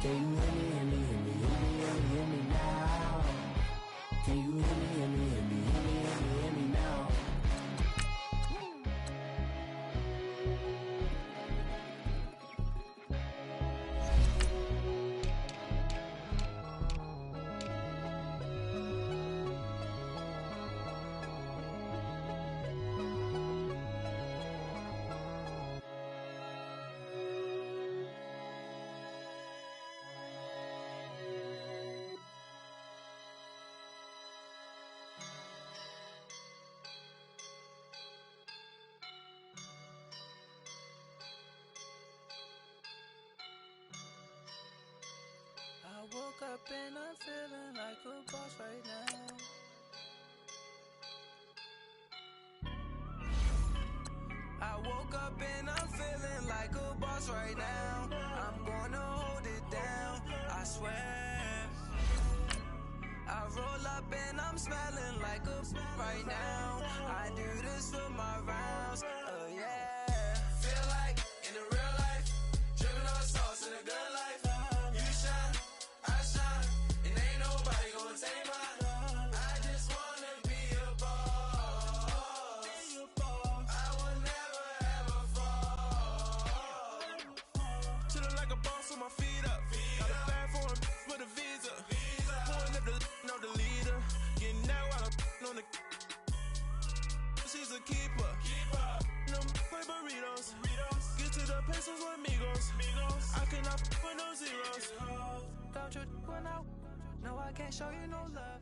Can you hear me, hear me, hear me, hear me, hear me, hear me now? Can you hear me, hear me, hear me, hear me, hear me, hear me now? I woke up and I'm feeling like a boss right now. I woke up and I'm feeling like a boss right now. I'm gonna hold it down, I swear. I roll up and I'm smelling like a right now. I do this for my rounds, oh yeah. Feel like in the real life, dripping on sauce in a good life. You shine, I shine, and ain't nobody gonna take mine. I just wanna be a boss. I will never ever fall. Chillin' like a boss with my feet up. Got a bag for him with a visa. Pulling up the leader. Getting out while I'm on the. She's a keeper. No play burritos. Get to the pesos with amigos. I cannot with no zeros. Don't you run out? No, I can't show you no love.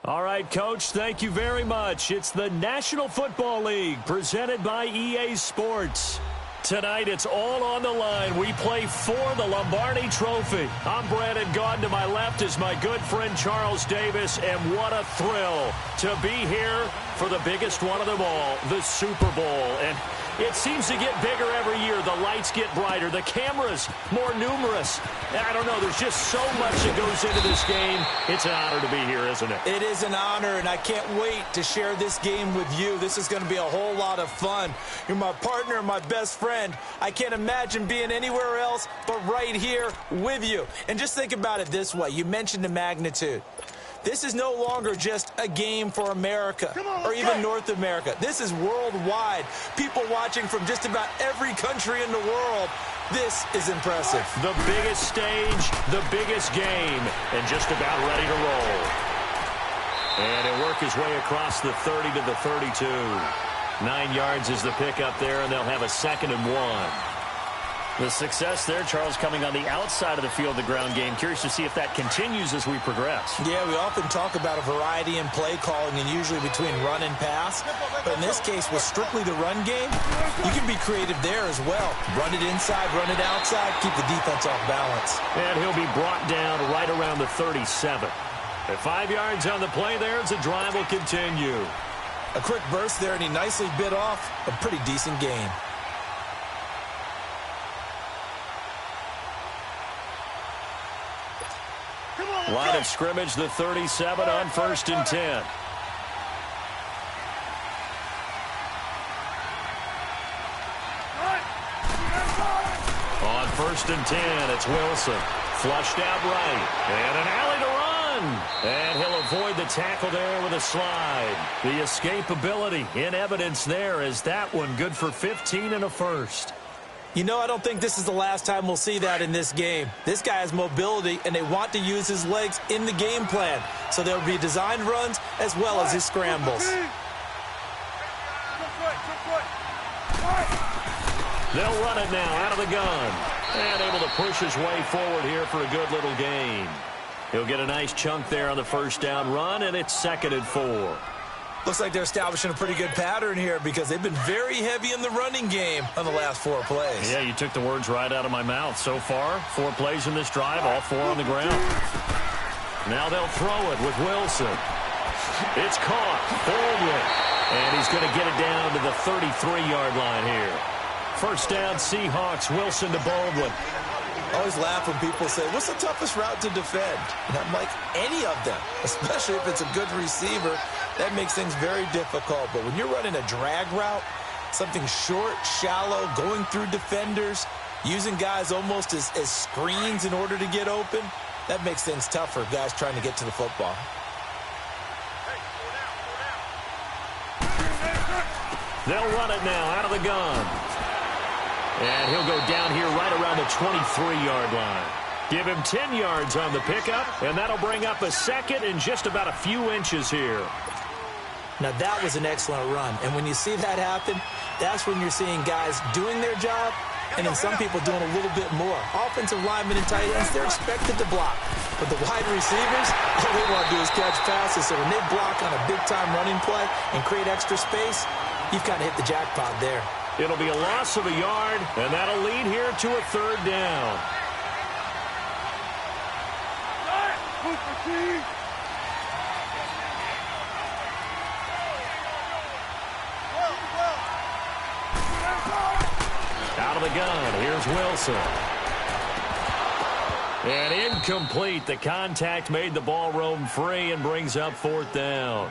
All right, Coach, thank you very much. It's the National Football League presented by EA Sports. Tonight, it's all on the line. We play for the Lombardi Trophy. I'm Brandon Gaudin. To my left is my good friend Charles Davis, and what a thrill to be here for the biggest one of them all, the Super Bowl. And it seems to get bigger every year. The lights get brighter. The cameras more numerous. I don't know. There's just so much that goes into this game. It's an honor to be here, isn't it? It is an honor, and I can't wait to share this game with you. This is going to be a whole lot of fun. You're my partner, my best friend. I can't imagine being anywhere else but right here with you. And just think about it this way. You mentioned the magnitude. This is no longer just a game for America or even North America. This is worldwide. People watching from just about every country in the world. This is impressive. The biggest stage, the biggest game, and just about ready to roll. And he'll work his way across the 30 to the 32. 9 yards is the pickup there, and they'll have a 2nd and 1. The success there, Charles, coming on the outside of the field, the ground game. Curious to see if that continues as we progress. Yeah, we often talk about a variety in play calling and usually between run and pass. But in this case, with strictly the run game, you can be creative there as well. Run it inside, run it outside, keep the defense off balance. And he'll be brought down right around the 37. At 5 yards on the play there, as the drive will continue. A quick burst there, and he nicely bit off a pretty decent gain. Line of scrimmage, the 37 on 1st and 10. On 1st and 10, it's Wilson. Flushed out right. And an alley to run. And he'll avoid the tackle there with a slide. The escapability in evidence there as that one good for 15 and a first. You know, I don't think this is the last time we'll see that in this game. This guy has mobility, and they want to use his legs in the game plan. So there'll be designed runs as well as his scrambles. They'll run it now out of the gun. And able to push his way forward here for a good little gain. He'll get a nice chunk there on the first down run, and it's 2nd and 4. Looks like they're establishing a pretty good pattern here because they've been very heavy in the running game on the last 4 plays. Yeah, you took the words right out of my mouth. So far, 4 plays in this drive, all 4 on the ground. Now they'll throw it with Wilson. It's caught. Baldwin. And he's going to get it down to the 33-yard line here. First down, Seahawks. Wilson to Baldwin. I always laugh when people say, what's the toughest route to defend? And I'm like, any of them, especially if it's a good receiver. That makes things very difficult. But when you're running a drag route, something short, shallow, going through defenders, using guys almost as screens in order to get open. That makes things tough for guys trying to get to the football. They'll run it now out of the gun. And he'll go down here right around the 23-yard line. Give him 10 yards on the pickup, and that'll bring up a second in just about a few inches here. Now, that was an excellent run. And when you see that happen, that's when you're seeing guys doing their job and then some people doing a little bit more. Offensive linemen and tight ends, they're expected to block. But the wide receivers, all they want to do is catch passes. So when they block on a big-time running play and create extra space, you've kind of hit the jackpot there. It'll be a loss of a yard, and that'll lead here to a third down. Out of the gun, here's Wilson. And incomplete. The contact made the ball roam free and brings up fourth down.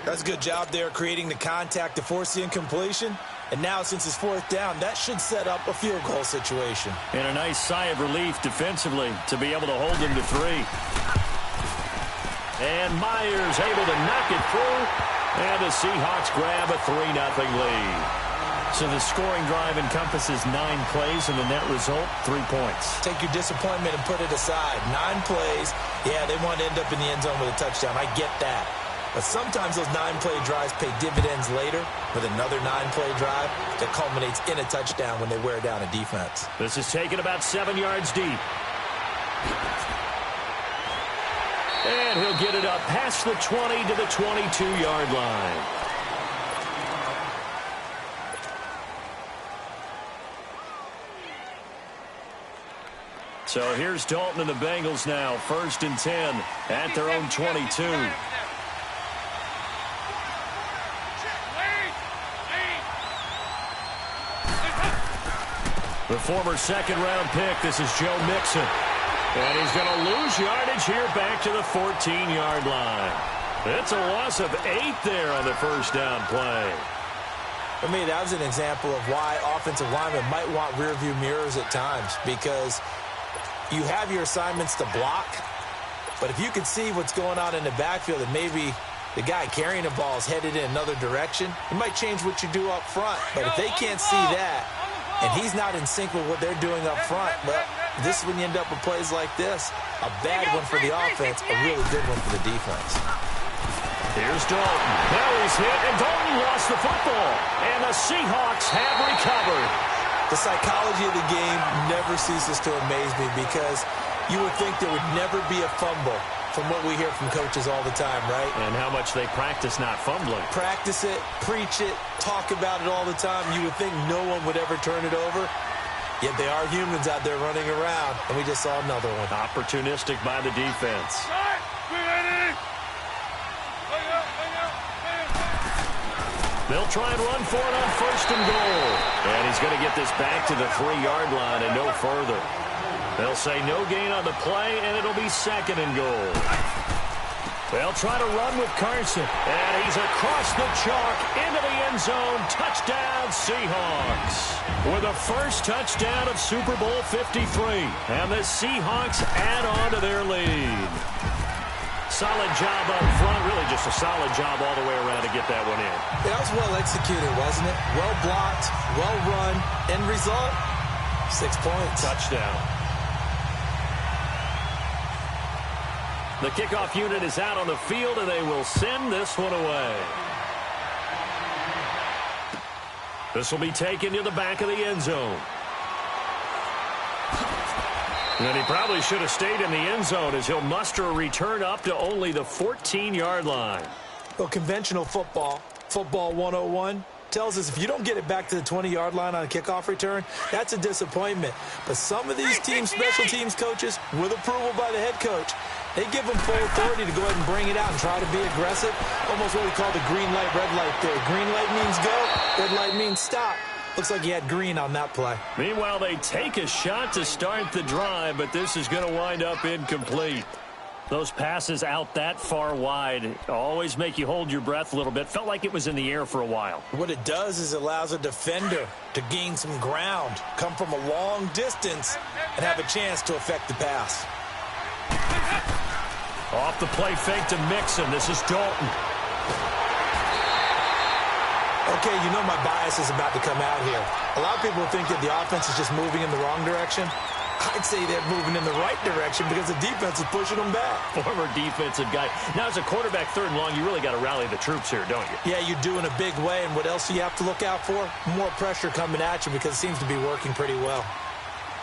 That's a good job there creating the contact to force the incompletion. And now, since it's fourth down, that should set up a field goal situation. And a nice sigh of relief defensively to be able to hold him to 3. And Myers able to knock it through. And the Seahawks grab a 3-0 lead. So the scoring drive encompasses 9 plays, and the net result, 3 points. Take your disappointment and put it aside. 9 plays. Yeah, they want to end up in the end zone with a touchdown. I get that. But sometimes those 9-play drives pay dividends later with another 9-play drive that culminates in a touchdown when they wear down a defense. This is taken about 7 yards deep. And he'll get it up past the 20 to the 22-yard line. So here's Dalton and the Bengals now, 1st and 10 at their own 22. The former second-round pick, this is Joe Mixon. And he's going to lose yardage here back to the 14-yard line. It's a loss of 8 there on the first down play. For me, that was an example of why offensive linemen might want rearview mirrors at times, because you have your assignments to block, but if you can see what's going on in the backfield and maybe the guy carrying the ball is headed in another direction, it might change what you do up front. But if they can't see that, and he's not in sync with what they're doing up front, well, this is when you end up with plays like this. A bad one for the offense, a really good one for the defense. Here's Dalton. Now he's hit, and Dalton lost the football. And the Seahawks have recovered. The psychology of the game never ceases to amaze me, because you would think there would never be a fumble from what we hear from coaches all the time, right? And how much they practice not fumbling. Practice it, preach it, talk about it all the time. You would think no one would ever turn it over. Yet they are humans out there running around, and we just saw another one. Opportunistic by the defense. They'll try and run for it on 1st and goal. And he's going to get this back to the 3-yard line and no further. They'll say no gain on the play, and it'll be 2nd and goal. They'll try to run with Carson. And he's across the chalk into the end zone. Touchdown, Seahawks. With the first touchdown of Super Bowl 53. And the Seahawks add on to their lead. Solid job up front. Really just a solid job all the way around to get that one in. That was well executed, wasn't it? Well blocked, well run. End result, 6 points. Touchdown. The kickoff unit is out on the field, and they will send this one away. This will be taken to the back of the end zone. And he probably should have stayed in the end zone, as he'll muster a return up to only the 14-yard line. Well, conventional football 101, tells us if you don't get it back to the 20-yard line on a kickoff return, that's a disappointment. But some of these teams, special teams coaches, with approval by the head coach, they give them full authority to go ahead and bring it out and try to be aggressive. Almost what we call the green light, red light theory. Green light means go, red light means stop. Looks like he had green on that play. Meanwhile, they take a shot to start the drive, but this is going to wind up incomplete. Those passes out that far wide always make you hold your breath a little bit. Felt like it was in the air for a while. What it does is it allows a defender to gain some ground, come from a long distance, and have a chance to affect the pass. Off the play fake to Mixon. This is Dalton. Okay, you know my bias is about to come out here. A lot of people think that the offense is just moving in the wrong direction. I'd say they're moving in the right direction because the defense is pushing them back. Former defensive guy. Now, as a quarterback, 3rd and long, you really got to rally the troops here, don't you? Yeah, you do in a big way. And what else do you have to look out for? More pressure coming at you because it seems to be working pretty well.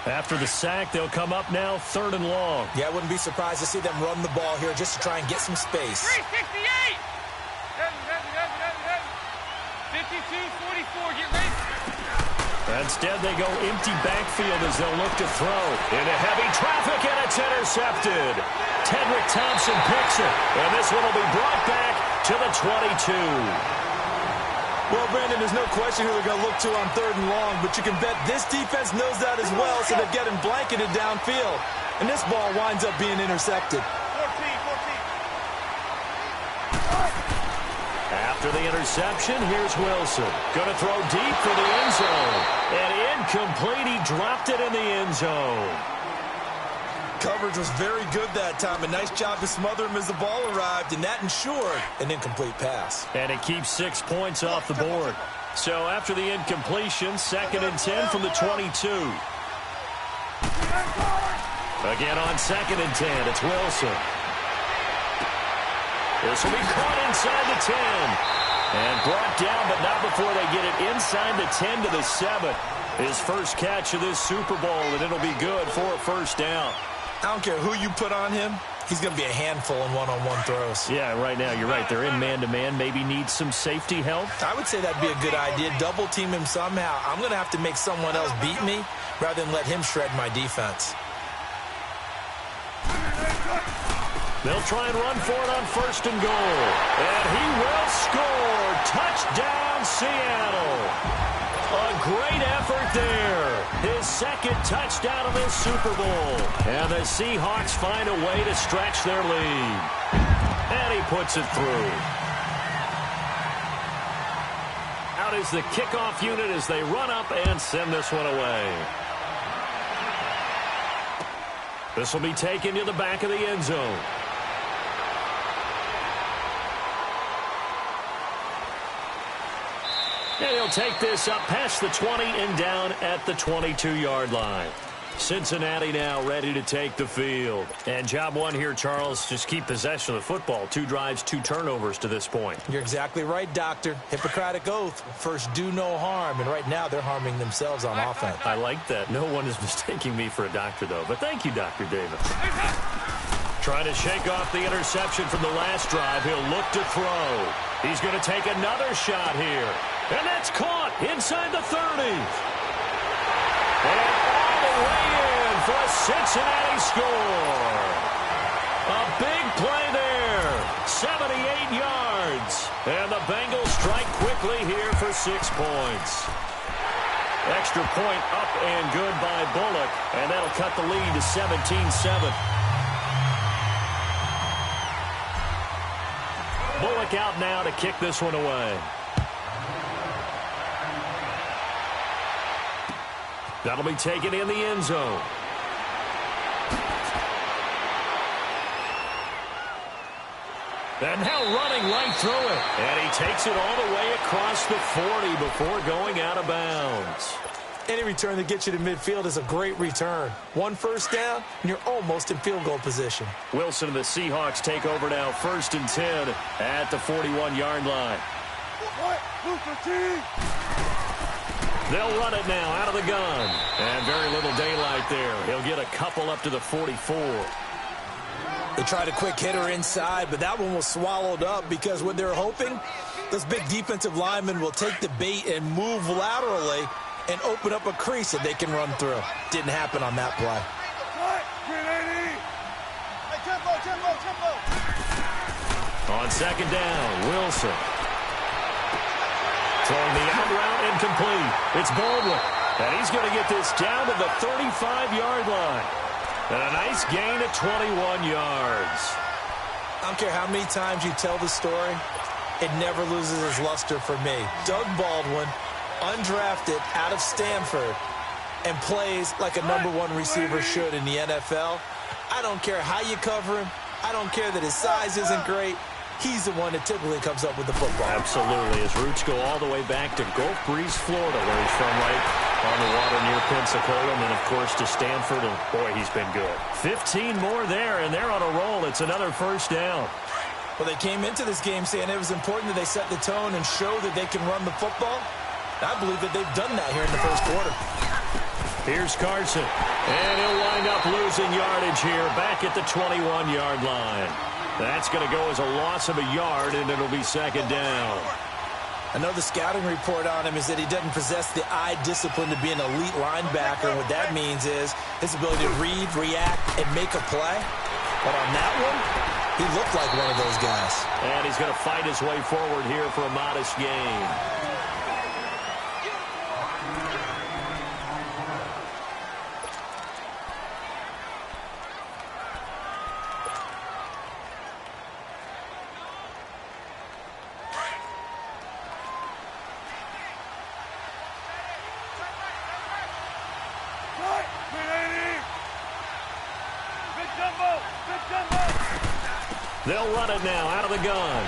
After the sack, they'll come up now 3rd and long. Yeah, I wouldn't be surprised to see them run the ball here just to try and get some space. 368! 52-44, get ready. Instead, they go empty backfield as they'll look to throw. Into heavy traffic, and it's intercepted. Tedrick Thompson picks it, and this one will be brought back to the 22. Well, Brandon, there's no question who they're going to look to on 3rd and long, but you can bet this defense knows that as well, so they're getting blanketed downfield. And this ball winds up being intercepted. 14. After the interception, here's Wilson. Going to throw deep for the end zone. And incomplete, he dropped it in the end zone. Coverage was very good that time. A nice job to smother him as the ball arrived, and that ensured an incomplete pass. And it keeps 6 points off the board. So after the incompletion, 2nd and 10 from the 22. Again on 2nd and 10, it's Wilson. This will be caught inside the 10. And brought down, but not before they get it inside the 10 to the 7. His first catch of this Super Bowl, and it'll be good for a 1st down. I don't care who you put on him. He's going to be a handful in one-on-one throws. Yeah, right now, you're right. They're in man-to-man. Maybe need some safety help. I would say that'd be a good idea. Double team him somehow. I'm going to have to make someone else beat me rather than let him shred my defense. They'll try and run for it on 1st and goal. And he will score. Touchdown, Seattle. A great effort there. His 2nd touchdown of this Super Bowl. And the Seahawks find a way to stretch their lead. And he puts it through. Out is the kickoff unit as they run up and send this one away. This will be taken to the back of the end zone. And he'll take this up past the 20 and down at the 22-yard line. Cincinnati now ready to take the field. And job one here, Charles, just keep possession of the football. 2 drives, 2 turnovers to this point. You're exactly right, Doctor. Hippocratic oath. First, do no harm. And right now, they're harming themselves on offense. I like that. No one is mistaking me for a doctor, though. But thank you, Dr. Davis. Trying to shake off the interception from the last drive. He'll look to throw. He's going to take another shot here. And that's caught inside the 30. And all the way in for a Cincinnati score. A big play there. 78 yards. And the Bengals strike quickly here for 6 points. Extra point up and good by Bullock. And that'll cut the lead to 17-7. Bullock out now to kick this one away. That'll be taken in the end zone. And now running right through it. And he takes it all the way across the 40 before going out of bounds. Any return that gets you to midfield is a great return. 1 first down, and you're almost in field goal position. Wilson and the Seahawks take over now 1st and 10 at the 41-yard line. They'll run it now out of the gun. And very little daylight there. He'll get a couple up to the 44. They tried a quick hitter inside, but that one was swallowed up because what they're hoping, those big defensive linemen will take the bait and move laterally and open up a crease that they can run through. Didn't happen on that play. On 2nd down, Wilson. Throwing the out route incomplete. It's Baldwin. And he's going to get this down to the 35-yard line. And a nice gain of 21 yards. I don't care how many times you tell the story, it never loses its luster for me. Doug Baldwin, undrafted out of Stanford, and plays like a #1 receiver should in the NFL. I don't care how you cover him. I don't care that his size isn't great. He's the one that typically comes up with the football. Absolutely. His roots go all the way back to Gulf Breeze, Florida, where he's from, right on the water near Pensacola, and then, of course, to Stanford, and, boy, he's been good. 15 more there, and they're on a roll. It's another first down. Well, they came into this game saying it was important that they set the tone and show that they can run the football. I believe that they've done that here in the first quarter. Here's Carson, and he'll wind up losing yardage here back at the 21-yard line. That's going to go as a loss of a yard, and it'll be second down. I know the scouting report on him is that he doesn't possess the eye discipline to be an elite linebacker. And what that means is his ability to read, react, and make a play. But on that one, he looked like one of those guys. And he's going to fight his way forward here for a modest gain. They'll run it now out of the gun.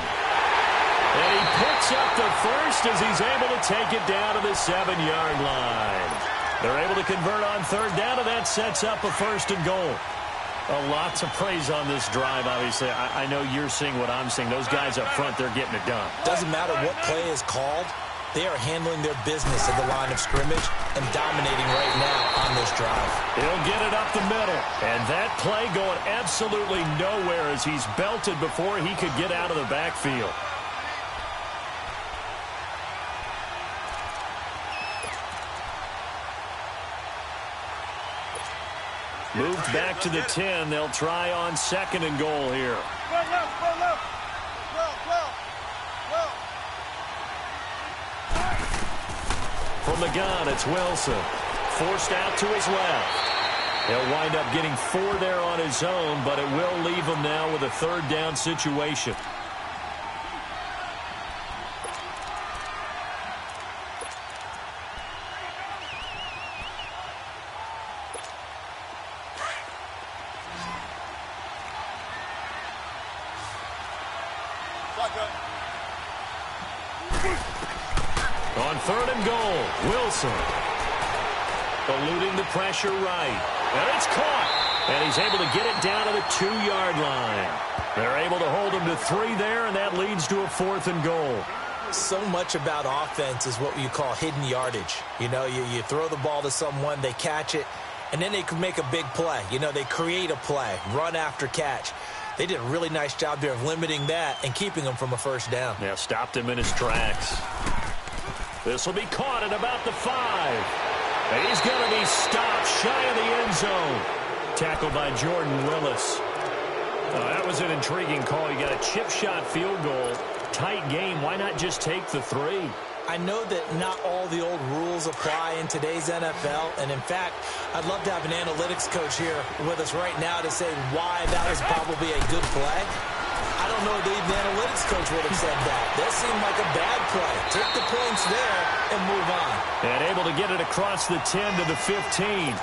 And he picks up the first as he's able to take it down to the 7-yard line. They're able to convert on third down, and that sets up a first and goal. A lot to praise on this drive, obviously. I know you're seeing what I'm seeing. Those guys up front, they're getting it done. Doesn't matter what play is called. They are handling their business at the line of scrimmage and dominating right now on this drive. He'll get it up the middle. And that play going absolutely nowhere as he's belted before he could get out of the backfield. Moved back to the 10. They'll try on second and goal here. From the gun, it's Wilson. Forced out to his left. He'll wind up getting 4 there on his own, but it will leave him now with a third down situation. On third and goal, Wilson. Eluding the pressure right. And it's caught. And he's able to get it down to the 2-yard line. They're able to hold him to 3 there, and that leads to a 4th and goal. So much about offense is what you call hidden yardage. You know, you throw the ball to someone, they catch it, and then they can make a big play. You know, they create a play, run after catch. They did a really nice job there of limiting that and keeping him from a first down. Yeah, stopped him in his tracks. This will be caught at about the 5. And he's going to be stopped shy of the end zone. Tackled by Jordan Willis. That was an intriguing call. You got a chip shot field goal. Tight game. Why not just take the 3? I know that not all the old rules apply in today's NFL, and in fact, I'd love to have an analytics coach here with us right now to say why that was probably a good play. I don't know if the analytics coach would have said that. That seemed like a bad play. Take the points there and move on. And able to get it across the 10 to the 15.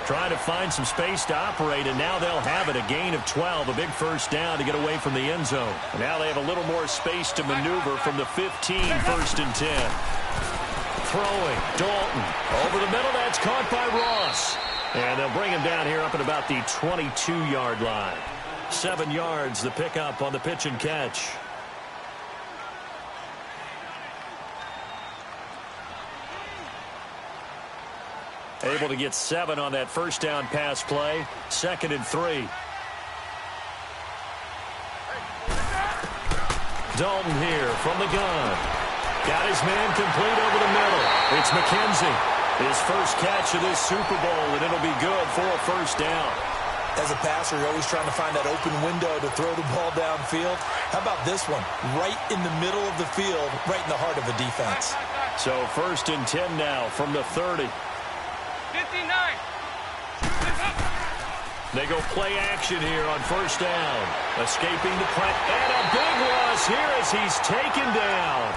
Trying to find some space to operate, and now they'll have it. A gain of 12, a big first down to get away from the end zone. And now they have a little more space to maneuver from the 15, first and 10. Throwing, Dalton. Over the middle, that's caught by Ross. And they'll bring him down here up at about the 22-yard line. 7 yards, the pickup on the pitch and catch. Able to get 7 on that first down pass play. 2nd and 3. Dalton here from the gun. Got his man complete over the middle. It's McKenzie. His first catch of this Super Bowl, and it'll be good for a first down. As a passer, you're always trying to find that open window to throw the ball downfield. How about this one? Right in the middle of the field, right in the heart of a defense. So 1st and 10 now from the 30. 59. They go play action here on first down. Escaping the press. And a big loss here as he's taken down.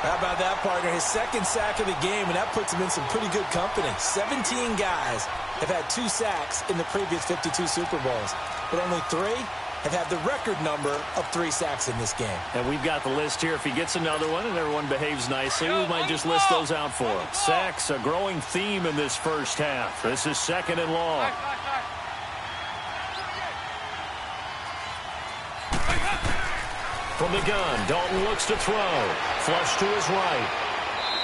How about that, partner? His second sack of the game, and that puts him in some pretty good company. 17 guys have had 2 sacks in the previous 52 Super Bowls, but only 3 have had the record number of 3 sacks in this game. And we've got the list here. If he gets another one and everyone behaves nicely, we might just list those out for him. Sacks, a growing theme in this first half. This is 2nd and long. From the gun, Dalton looks to throw. Flush to his right.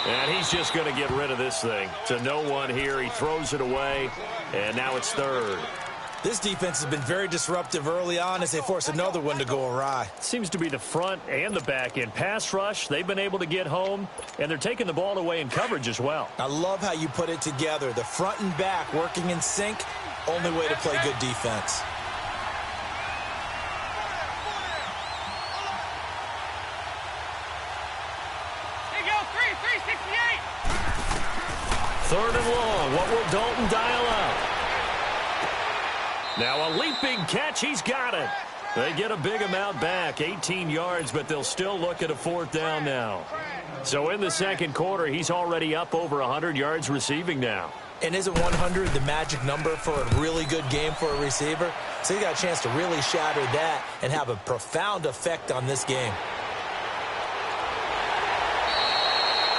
And he's just going to get rid of this thing. To no one here. He throws it away. And now it's 3rd. This defense has been very disruptive early on as they force another one to go awry. Seems to be the front and the back end. Pass rush, they've been able to get home. And they're taking the ball away in coverage as well. I love how you put it together. The front and back working in sync. Only way to play good defense. Third and long. What will Dalton dial up? Now a leaping catch. He's got it. They get a big amount back, 18 yards, but they'll still look at a 4th down now. So in the second quarter, he's already up over 100 yards receiving now. And isn't 100 the magic number for a really good game for a receiver? So he got a chance to really shatter that and have a profound effect on this game.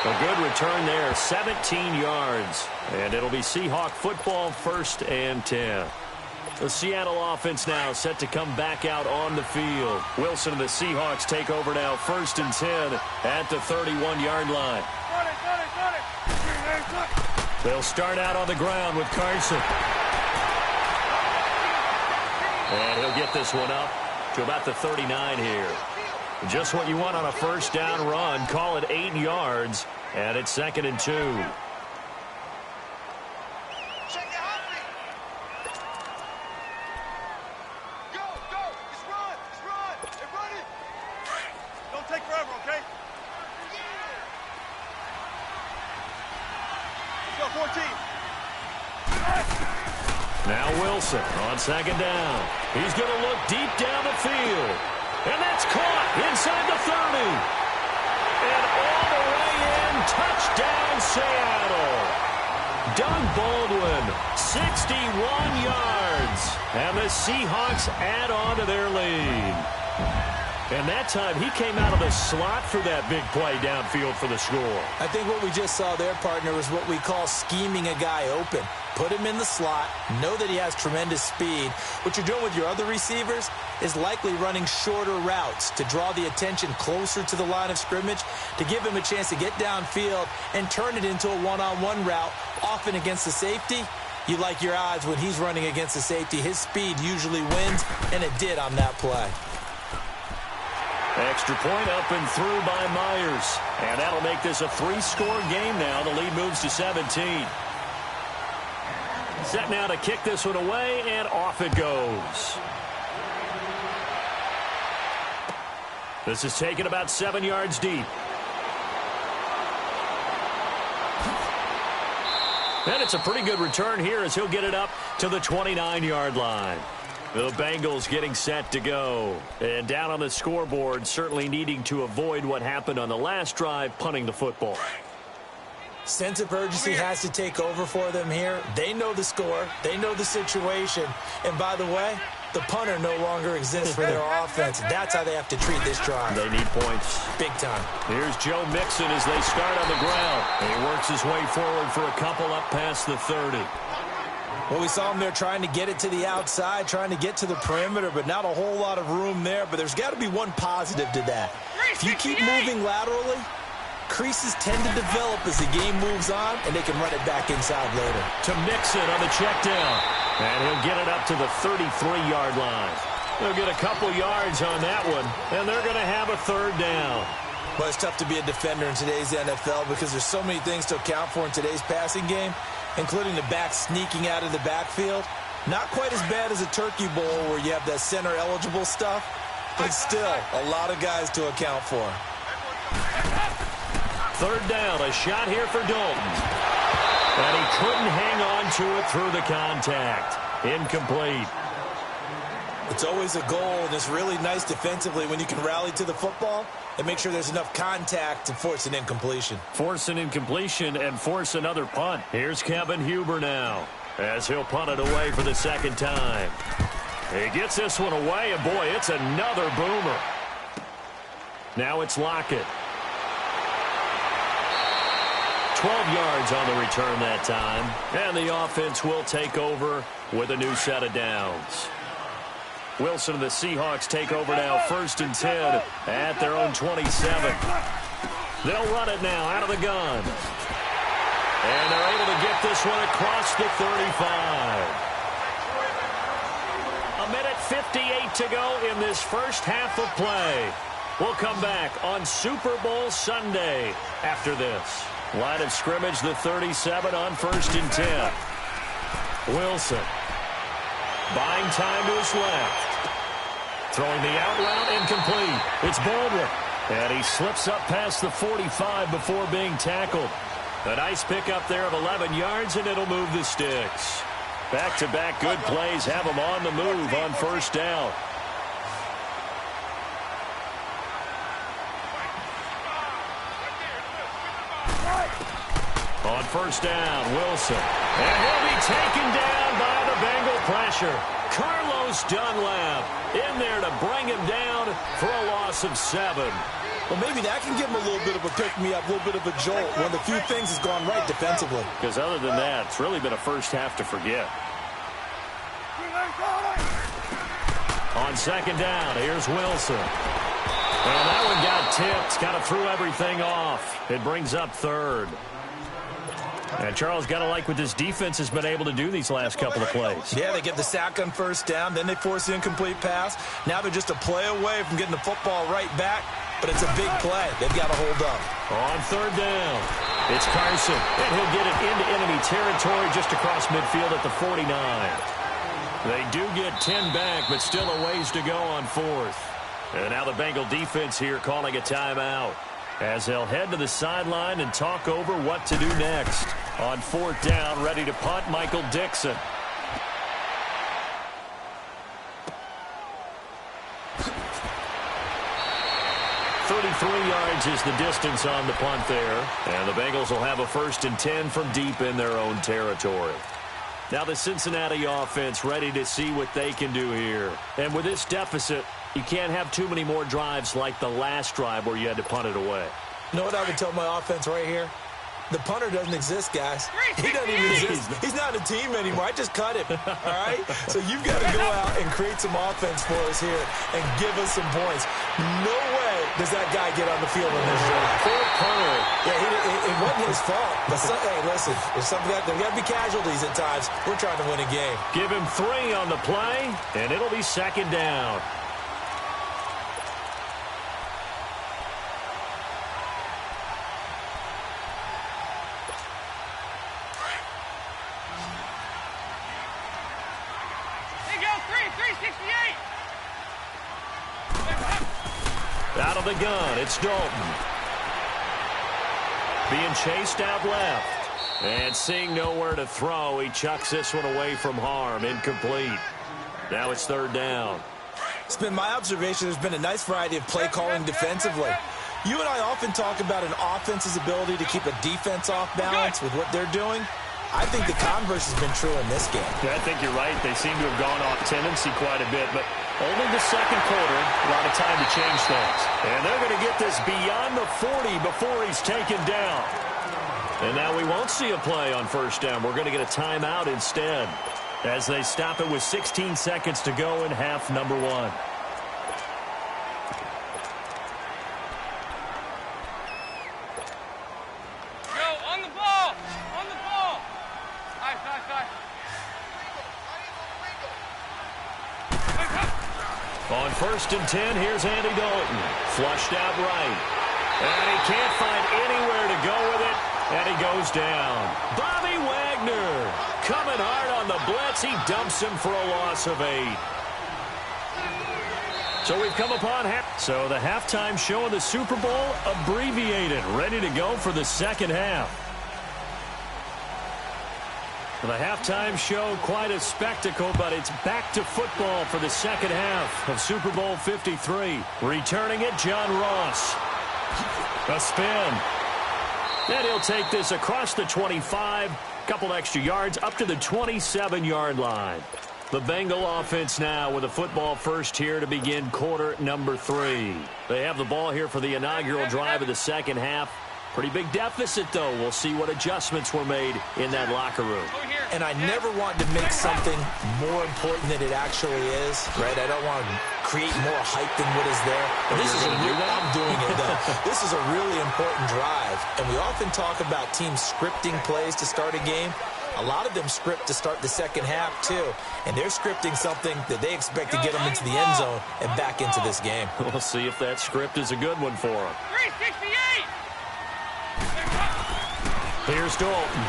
A good return there, 17 yards. And it'll be Seahawk football, 1st and 10. The Seattle offense now set to come back out on the field. Wilson and the Seahawks take over now, 1st and 10 at the 31-yard line. They'll start out on the ground with Carson. And he'll get this one up to about the 39 here. Just what you want on a first down run. Call it 8 yards, and it's 2nd and 2. Go, just run, and run it. Don't take forever, okay? Let's go, 14. Now Wilson on 2nd down. He's going to look deep down the field. And that's caught inside the 30. And all the way in, touchdown Seattle. Doug Baldwin, 61 yards. And the Seahawks add on to their lead. And that time, he came out of the slot for that big play downfield for the score. I think what we just saw there, partner, was what we call scheming a guy open. Put him in the slot, know that he has tremendous speed. What you're doing with your other receivers is likely running shorter routes to draw the attention closer to the line of scrimmage, to give him a chance to get downfield and turn it into a one-on-one route, often against the safety. You like your odds when he's running against the safety. His speed usually wins, and it did on that play. Extra point up and through by Myers. And that'll make this a 3-score game now. The lead moves to 17. Set now to kick this one away, and off it goes. This is taken about 7 yards deep. And it's a pretty good return here as he'll get it up to the 29-yard line. The Bengals getting set to go. And down on the scoreboard, certainly needing to avoid what happened on the last drive, punting the football. Sense of urgency has to take over for them here. They know the score. They know the situation. And by the way, the punter no longer exists for their offense. That's how they have to treat this drive. They need points. Big time. Here's Joe Mixon as they start on the ground. And he works his way forward for a couple up past the 30. Well, we saw him there trying to get it to the outside, trying to get to the perimeter, but not a whole lot of room there. But there's got to be one positive to that. If you keep moving laterally, creases tend to develop as the game moves on, and they can run it back inside later. To Mixon on the check down. And he'll get it up to the 33-yard line. They'll get a couple yards on that one, and they're going to have a 3rd down. Well, it's tough to be a defender in today's NFL because there's so many things to account for in today's passing game, including the back sneaking out of the backfield. Not quite as bad as a turkey bowl where you have that center-eligible stuff, but still a lot of guys to account for. 3rd down, a shot here for Dalton. And he couldn't hang on to it through the contact. Incomplete. It's always a goal, and it's really nice defensively when you can rally to the football and make sure there's enough contact to force an incompletion. Force an incompletion and force another punt. Here's Kevin Huber now as he'll punt it away for the second time. He gets this one away, and boy, it's another boomer. Now it's Lockett. 12 yards on the return that time, and the offense will take over with a new set of downs. Wilson and the Seahawks take over now, 1st and 10 at their own 27. They'll run it now out of the gun. And they're able to get this one across the 35. A minute 58 to go in this first half of play. We'll come back on Super Bowl Sunday after this. Line of scrimmage, the 37 on 1st and 10. Wilson buying time to his left. Throwing the out route incomplete. It's Baldwin. And he slips up past the 45 before being tackled. A nice pickup there of 11 yards, and it'll move the sticks. Back-to-back good plays have him on the move on 1st down. On 1st down, Wilson. And he'll be taken down by the Bengal pressure. Carlos Dunlap in there to bring him down for a loss of 7. Well, maybe that can give him a little bit of a pick-me-up, a little bit of a jolt. One of the few things has gone right defensively. Because other than that, it's really been a first half to forget. On 2nd down, here's Wilson. And that one got tipped, kind of threw everything off. It brings up 3rd. And Charles, got to like what this defense has been able to do these last couple of plays. Yeah, they get the sack on 1st down, then they force the incomplete pass. Now they're just a play away from getting the football right back, but it's a big play. They've got to hold up. On 3rd down, it's Carson, and he'll get it into enemy territory just across midfield at the 49. They do get 10 back, but still a ways to go on 4th. And now the Bengal defense here calling a timeout, as they'll head to the sideline and talk over what to do next. On 4th down, ready to punt, Michael Dixon. Yards is the distance on the punt there. And the Bengals will have a 1st and 10 from deep in their own territory. Now the Cincinnati offense ready to see what they can do here. And with this deficit, you can't have too many more drives like the last drive where you had to punt it away. You know what I would tell my offense right here? The punter doesn't exist, guys. He doesn't even exist. He's not a team anymore. I just cut him, all right? So you've got to go out and create some offense for us here and give us some points. No way does that guy get on the field on this drive. Poor punter. Yeah, it wasn't his fault. But hey, listen, there's got to be casualties at times. We're trying to win a game. Give him 3 on the play, and it'll be 2nd down. Out of the gun, it's Dalton. Being chased out left. And seeing nowhere to throw, he chucks this one away from harm. Incomplete. Now it's 3rd down. It's been my observation there's been a nice variety of play calling defensively. You and I often talk about an offense's ability to keep a defense off balance with what they're doing. I think the converse has been true in this game. Yeah, I think you're right. They seem to have gone off tendency quite a bit, but only the 2nd quarter, a lot of time to change things. And they're going to get this beyond the 40 before he's taken down. And now we won't see a play on 1st down. We're going to get a timeout instead as they stop it with 16 seconds to go in half number 1. On 1st and 10, here's Andy Dalton. Flushed out right. And he can't find anywhere to go with it, and he goes down. Bobby Wagner coming hard on the blitz. He dumps him for a loss of 8. So we've come upon half. So the halftime show of the Super Bowl abbreviated, ready to go for the second half. The halftime show, quite a spectacle, but it's back to football for the second half of Super Bowl 53. Returning it, John Ross. A spin. And he'll take this across the 25, couple extra yards, up to the 27-yard line. The Bengal offense now with a football first here to begin quarter number 3. They have the ball here for the inaugural drive of the second half. Pretty big deficit, though. We'll see what adjustments were made in that locker room. And I never want to make something more important than it actually is, right? I don't want to create more hype than what is there. But this is I'm doing it, though. This is a really important drive. And we often talk about teams scripting plays to start a game. A lot of them script to start the second half, too. And they're scripting something that they expect to get them into the end zone and back into this game. We'll see if that script is a good one for them. 368! Here's Dalton.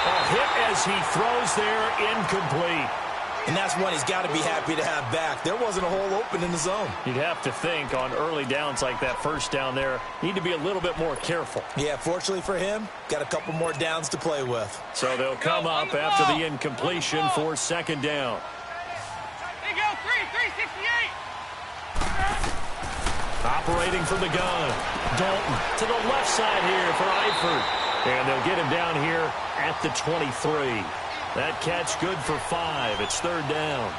A hit as he throws there, incomplete. And that's one he's got to be happy to have back. There wasn't a hole open in the zone. You'd have to think on early downs like that first down there, need to be a little bit more careful. Yeah, fortunately for him, got a couple more downs to play with. So they'll come up after the incompletion for second down. They go 368! Operating from the gun. Dalton to the left side here for Eifert. And they'll get him down here at the 23. That catch good for 5. It's third down.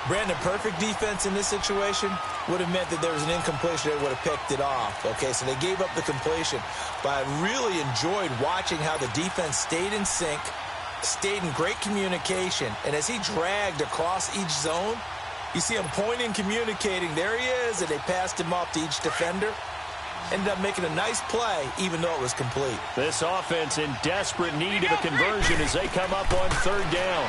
Brandon, perfect defense in this situation would have meant that there was an incompletion. They would have picked it off. Okay, so they gave up the completion. But I really enjoyed watching how the defense stayed in sync, stayed in great communication. And as he dragged across each zone, you see him pointing, communicating. There he is, and they passed him off to each defender. Ended up making a nice play, even though it was complete. This offense in desperate need of a conversion as they come up on third down.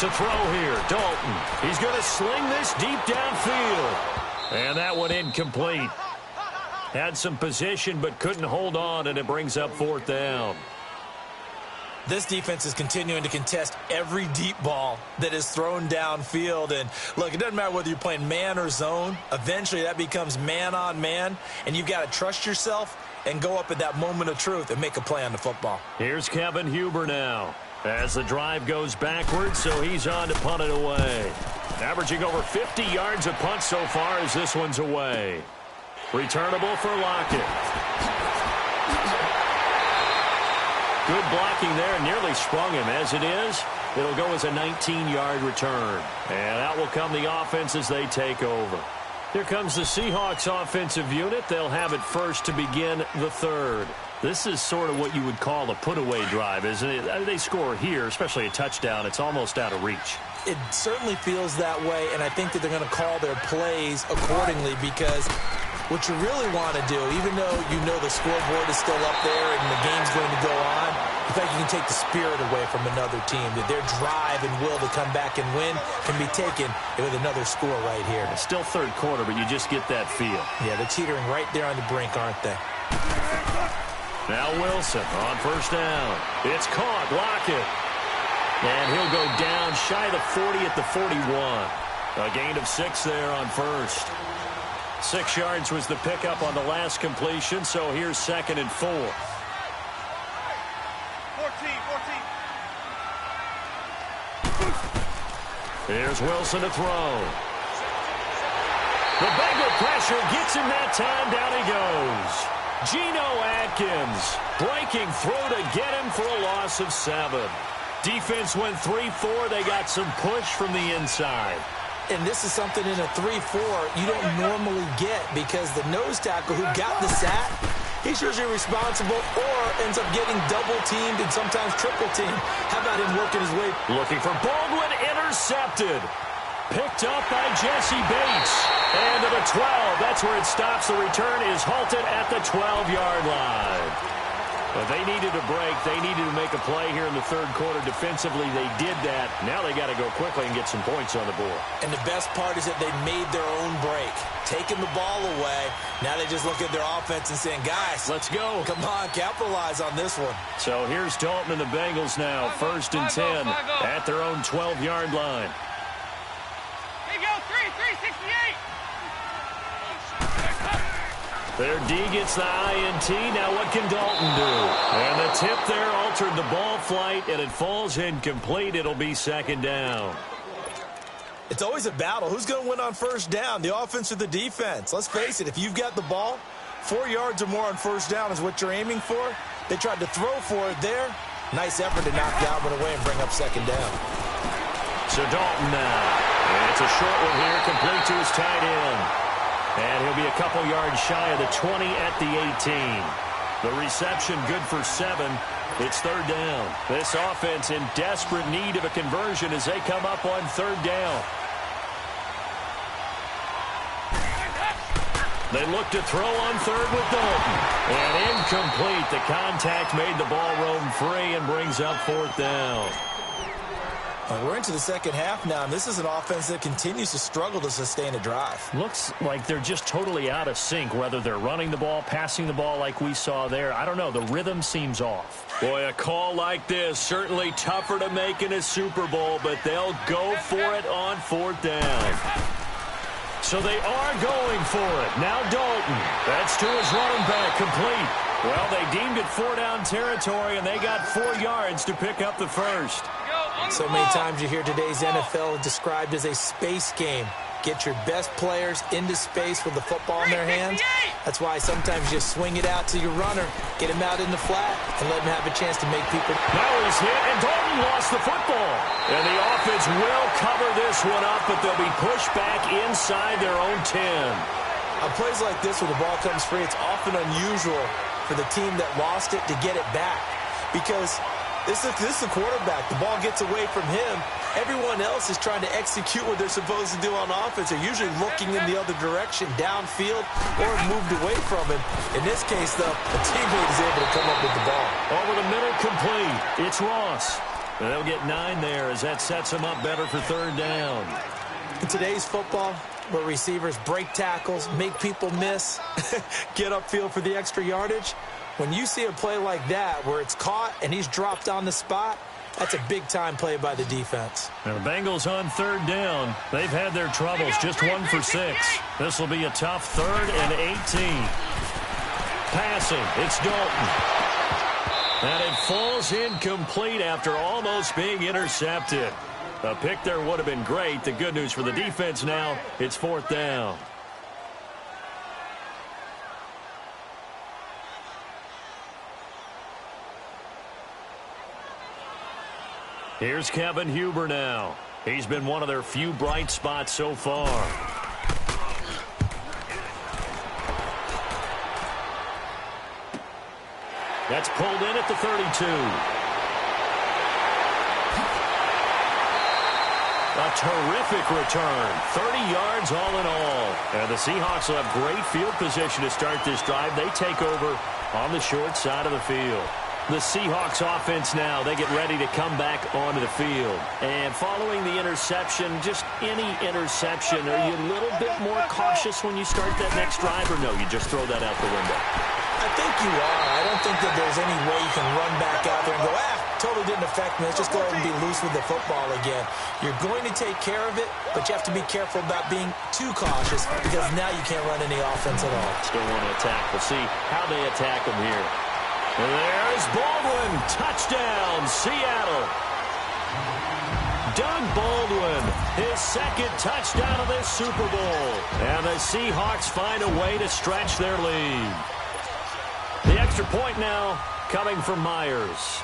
To throw here, Dalton. He's going to sling this deep downfield. And that one incomplete. Had some position but couldn't hold on, and it brings up fourth down. This defense is continuing to contest every deep ball that is thrown downfield. And, look, it doesn't matter whether you're playing man or zone. Eventually, that becomes man-on-man, and you've got to trust yourself and go up at that moment of truth and make a play on the football. Here's Kevin Huber now as the drive goes backwards, so he's on to punt it away. Averaging over 50 yards a punt so far as this one's away. Returnable for Lockett. Good blocking there, nearly sprung him. As it is, it'll go as a 19-yard return. And out will come the offense as they take over. Here comes the Seahawks offensive unit. They'll have it first to begin the third. This is sort of what you would call a put-away drive, isn't it? They score here, especially a touchdown. It's almost out of reach. It certainly feels that way, and I think that they're going to call their plays accordingly because what you really want to do, even though you know the scoreboard is still up there and the game's going to go on, in fact, you can take the spirit away from another team, that their drive and will to come back and win can be taken with another score right here. It's still third quarter, but you just get that feel. Yeah, they're teetering right there on the brink, aren't they? Now Wilson on first down. It's caught. Lockett. And he'll go down shy of the 40 at the 41. A gain of 6 there on first. 6 yards was the pickup on the last completion, so here's second and 4. 14. Here's Wilson to throw. The Bengal pressure gets him that time. Down he goes. Geno Atkins breaking through to get him for a loss of 7. Defense went 3-4. They got some push from the inside. And this is something in a 3-4 you don't normally get because the nose tackle who got the sack, he's usually responsible or ends up getting double-teamed and sometimes triple-teamed. How about him working his way? Looking for Baldwin, intercepted. Picked up by Jesse Bates. And to the 12. That's where it stops. The return is halted at the 12-yard line. But they needed a break. They needed to make a play here in the third quarter. Defensively, they did that. Now they got to go quickly and get some points on the board. And the best part is that they made their own break. Taking the ball away. Now they just look at their offense and saying, guys, let's go. Come on, capitalize on this one. So here's Dalton and the Bengals now. First and 10 at their own 12-yard line. They go 368. Their D gets the INT. Now what can Dalton do? And the tip there altered the ball flight, and it falls incomplete. It'll be second down. It's always a battle. Who's going to win on first down, the offense or the defense? Let's face it, if you've got the ball, 4 yards or more on first down is what you're aiming for. They tried to throw for it there. Nice effort to knock Dalvin away and bring up second down. So Dalton now. It's a short one here, complete to his tight end. And he'll be a couple yards shy of the 20 at the 18. The reception good for 7. It's third down. This offense in desperate need of a conversion as they come up on third down. They look to throw on third with Dalton. And incomplete. The contact made the ball roam free and brings up fourth down. We're into the second half now, and this is an offense that continues to struggle to sustain a drive. Looks like they're just totally out of sync, whether they're running the ball, passing the ball like we saw there. I don't know. The rhythm seems off. Boy, a call like this, certainly tougher to make in a Super Bowl, but they'll go for it on fourth down. So they are going for it. Now Dalton. That's to his running back, complete. Well, they deemed it 4-down territory, and they got 4 yards to pick up the first. So many times you hear today's NFL described as a space game. Get your best players into space with the football in their hands. That's why sometimes you swing it out to your runner, get him out in the flat, and let him have a chance to make people. Now he's hit, and Dalton lost the football. And the offense will cover this one up, but they'll be pushed back inside their own 10. On plays like this where the ball comes free, it's often unusual for the team that lost it to get it back. Because this is the quarterback. The ball gets away from him. Everyone else is trying to execute what they're supposed to do on offense. They're usually looking in the other direction, downfield, or moved away from him. In this case, though, a teammate is able to come up with the ball. Over the middle, complete. It's Ross. And they'll get 9 there as that sets them up better for third down. In today's football, where receivers break tackles, make people miss, get upfield for the extra yardage, when you see a play like that where it's caught and he's dropped on the spot, that's a big-time play by the defense. Now the Bengals on third down. They've had their troubles, just 1 for 6. This will be a tough 3rd and 18. Passing, it's Dalton. And it falls incomplete after almost being intercepted. A pick there would have been great. The good news for the defense now, it's 4th down. Here's Kevin Huber now. He's been one of their few bright spots so far. That's pulled in at the 32. A terrific return. 30 yards all in all. And the Seahawks will have great field position to start this drive. They take over on the short side of the field. The Seahawks offense now, they get ready to come back onto the field. And following the interception, just any interception, are you a little bit more cautious when you start that next drive, or no, you just throw that out the window? I think you are. I don't think that there's any way you can run back out there and go, totally didn't affect me. Let's just go ahead and be loose with the football again. You're going to take care of it, but you have to be careful about being too cautious because now you can't run any offense at all. Still want to attack. We'll see how they attack them here. There's Baldwin. Touchdown, Seattle. Doug Baldwin, his 2nd touchdown of this Super Bowl. And the Seahawks find a way to stretch their lead. The extra point now coming from Myers.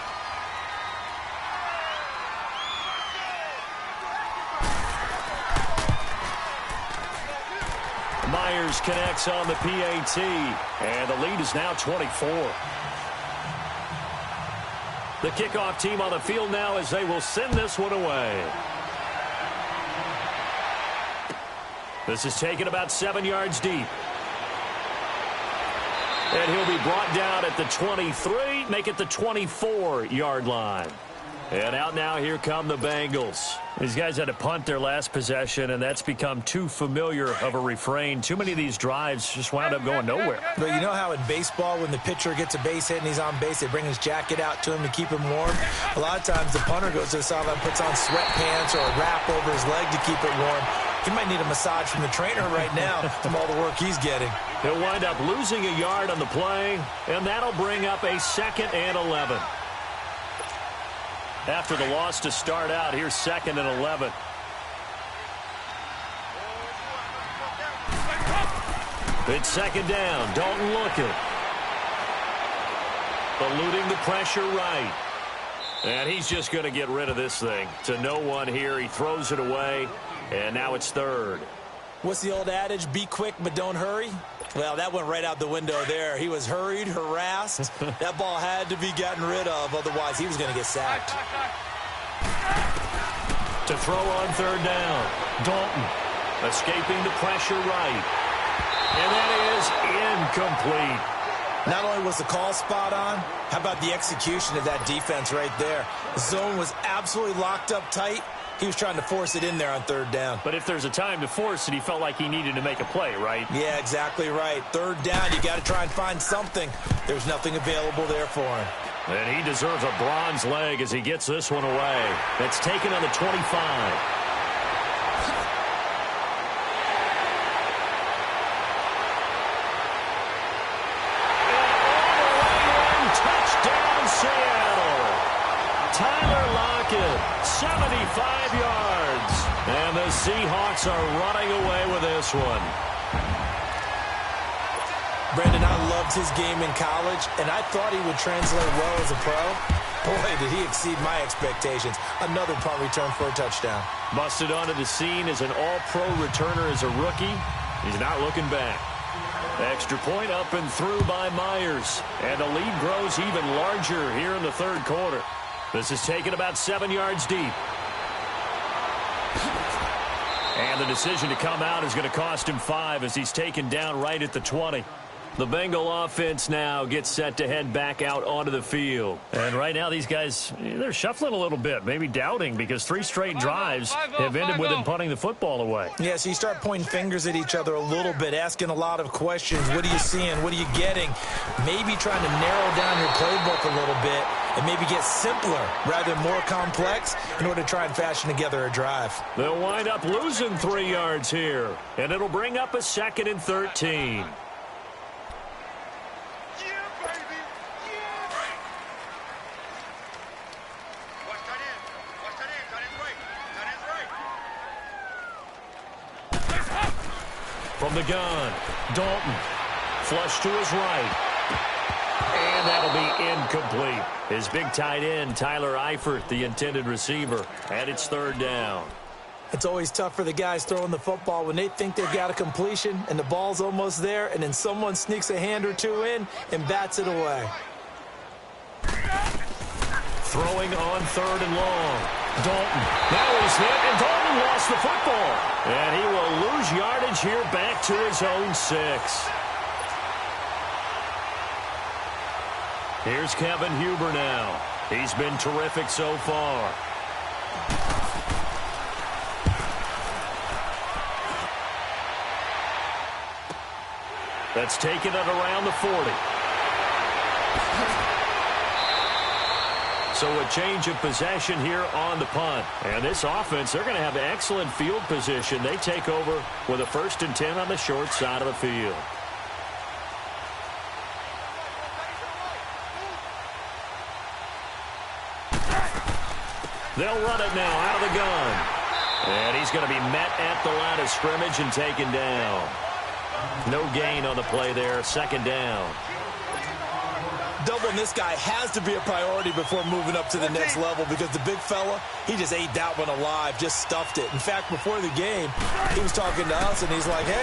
Myers connects on the PAT, and the lead is now 24. The kickoff team on the field now as they will send this one away. This is taken about 7 yards deep. And he'll be brought down at the 23, make it the 24-yard line. And out now, here come the Bengals. These guys had to punt their last possession, and that's become too familiar of a refrain. Too many of these drives just wound up going nowhere. But you know how in baseball, when the pitcher gets a base hit and he's on base, they bring his jacket out to him to keep him warm? A lot of times the punter goes to the sideline, puts on sweatpants or a wrap over his leg to keep it warm. He might need a massage from the trainer right now from all the work he's getting. He'll wind up losing a yard on the play, and that'll bring up a 2nd and 11. After the loss to start out, here's 2nd and 11. It's 2nd down. Dalton looking. Eluding the pressure right. And he's just going to get rid of this thing. To no one here. He throws it away. And now it's 3rd. What's the old adage? Be quick, but don't hurry. Well, that went right out the window there. He was hurried, harassed. That ball had to be gotten rid of. Otherwise, he was going to get sacked. To throw on 3rd down. Dalton escaping the pressure right. And that is incomplete. Not only was the call spot on, how about the execution of that defense right there? The zone was absolutely locked up tight. He was trying to force it in there on 3rd down. But if there's a time to force it, he felt like he needed to make a play, right? Yeah, exactly right. 3rd down, you got to try and find something. There's nothing available there for him. And he deserves a bronze leg as he gets this one away. That's taken on the 25. Tyler Lockett, 75 yards. And the Seahawks are running away with this one. Brandon, I loved his game in college, and I thought he would translate well as a pro. Boy, did he exceed my expectations. Another punt return for a touchdown. Busted onto the scene as an all-pro returner as a rookie. He's not looking back. Extra point up and through by Myers. And the lead grows even larger here in the 3rd quarter. This is taken about 7 yards deep. And the decision to come out is going to cost him 5 as he's taken down right at the 20. The Bengal offense now gets set to head back out onto the field. And right now these guys, they're shuffling a little bit, maybe doubting, because 3 straight drives have ended with them punting the football away. Yeah, so you start pointing fingers at each other a little bit, asking a lot of questions. What are you seeing? What are you getting? Maybe trying to narrow down your playbook a little bit and maybe get simpler rather than more complex in order to try and fashion together a drive. They'll wind up losing 3 yards here, and it'll bring up a 2nd and 13. From the gun, Dalton, flush to his right. And that'll be incomplete. His big tight end, Tyler Eifert, the intended receiver. And it's 3rd down. It's always tough for the guys throwing the football when they think they've got a completion and the ball's almost there, and then someone sneaks a hand or two in and bats it away. Throwing on 3rd and long. Dalton. Now he's hit, and Dalton lost the football. And he will lose yardage here back to his own 6. Here's Kevin Huber now. He's been terrific so far. That's taken it around the 40. So a change of possession here on the punt. And this offense, they're going to have excellent field position. They take over with a 1st and 10 on the short side of the field. They'll run it now out of the gun. And he's going to be met at the line of scrimmage and taken down. No gain on the play there. 2nd down. Doubling this guy has to be a priority before moving up to the next level, because the big fella, he just ate that one alive, just stuffed it. In fact, before the game, he was talking to us, and he's like, hey,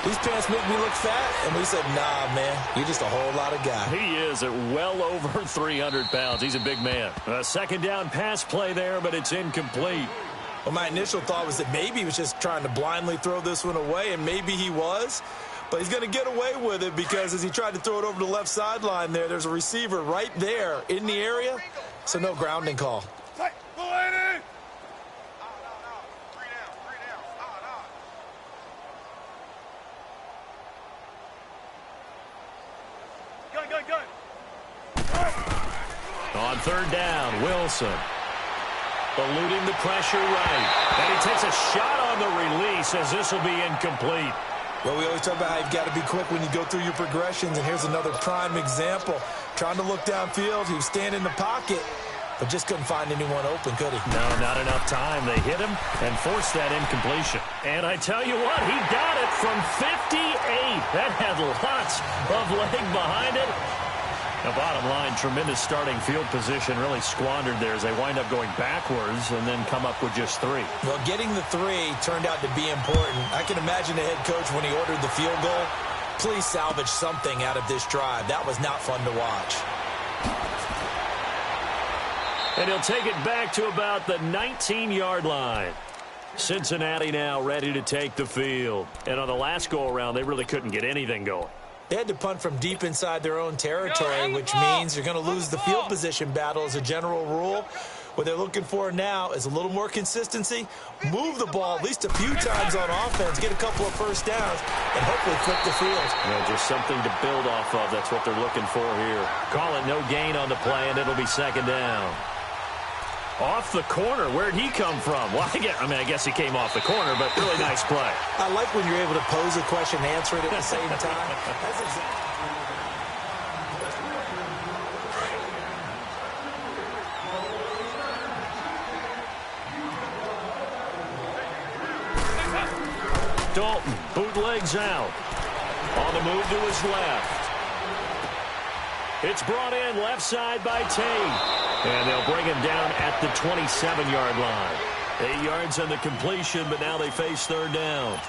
these pants make me look fat. And we said, nah, man, you're just a whole lot of guy. He is at well over 300 pounds. He's a big man. A 2nd down pass play there, but it's incomplete. Well, my initial thought was that maybe he was just trying to blindly throw this one away, and maybe he was. But he's going to get away with it, because as he tried to throw it over the left sideline there's a receiver right there in the area, so no grounding call. On 3rd down, Wilson. Eluding the pressure right. And he takes a shot on the release, as this will be incomplete. Well, we always talk about how you've got to be quick when you go through your progressions, and here's another prime example. Trying to look downfield, he was standing in the pocket, but just couldn't find anyone open, could he? No, not enough time. They hit him and forced that incompletion. And I tell you what, he got it from 58. That had lots of leg behind it. The bottom line, tremendous starting field position, really squandered there as they wind up going backwards and then come up with just 3. Well, getting the 3 turned out to be important. I can imagine the head coach when he ordered the field goal. Please salvage something out of this drive. That was not fun to watch. And he'll take it back to about the 19-yard line. Cincinnati now ready to take the field. And on the last go-around, they really couldn't get anything going. They had to punt from deep inside their own territory, which means you're going to lose the field position battle as a general rule. What they're looking for now is a little more consistency, move the ball at least a few times on offense, get a couple of first downs, and hopefully flip the field. Yeah, just something to build off of. That's what they're looking for here. Call it no gain on the play, and it'll be second down. Off the corner. Where'd he come from? Well, I guess he came off the corner, but really nice play. I like when you're able to pose a question and answer it at the same time. That's exactly. Dalton bootlegs out. On the move to his left. It's brought in left side by Tate. And they'll bring him down at the 27-yard line. 8 yards on the completion, but now they face third down.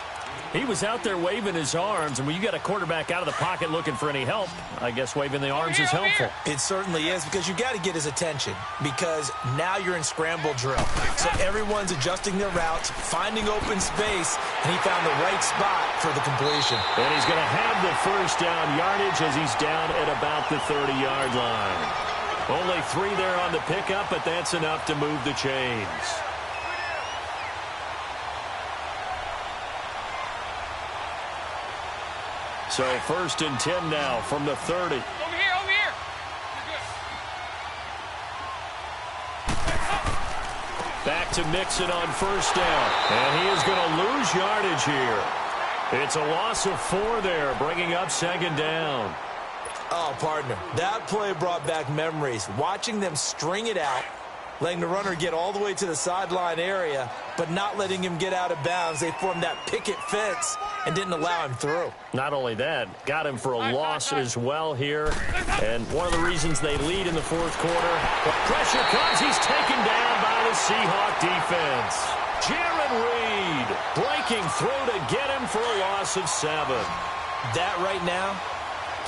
He was out there waving his arms, and when you got a quarterback out of the pocket looking for any help, I guess waving the arms is helpful. It certainly is, because you got to get his attention, because now you're in scramble drill. So everyone's adjusting their routes, finding open space, and he found the right spot for the completion. And he's going to have the first down yardage as he's down at about the 30-yard line. Only 3 there on the pickup, but that's enough to move the chains. So first and 10 now from the 30. Over here, over here. Back to Mixon on first down. And he is going to lose yardage here. It's a loss of 4 there, bringing up second down. Oh, partner, that play brought back memories. Watching them string it out, letting the runner get all the way to the sideline area, but not letting him get out of bounds. They formed that picket fence and didn't allow him through. Not only that, got him for a loss as well here. And one of the reasons they lead in the fourth quarter, but pressure comes. He's taken down by the Seahawk defense. Jaron Reed breaking through to get him for a loss of 7. That right now,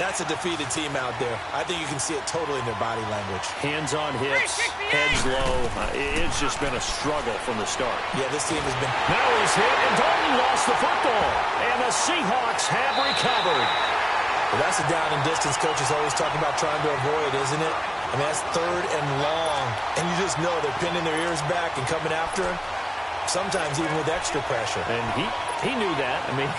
that's a defeated team out there. I think you can see it totally in their body language. Hands on hips, heads low. It's just been a struggle from the start. Yeah, this team has been... Now he's hit, and Dalton lost the football. And the Seahawks have recovered. Well, that's a down and distance coach is always talking about trying to avoid, isn't it? I mean, that's 3rd and long. And you just know they're pinning their ears back and coming after him. Sometimes even with extra pressure. And he knew that. I mean,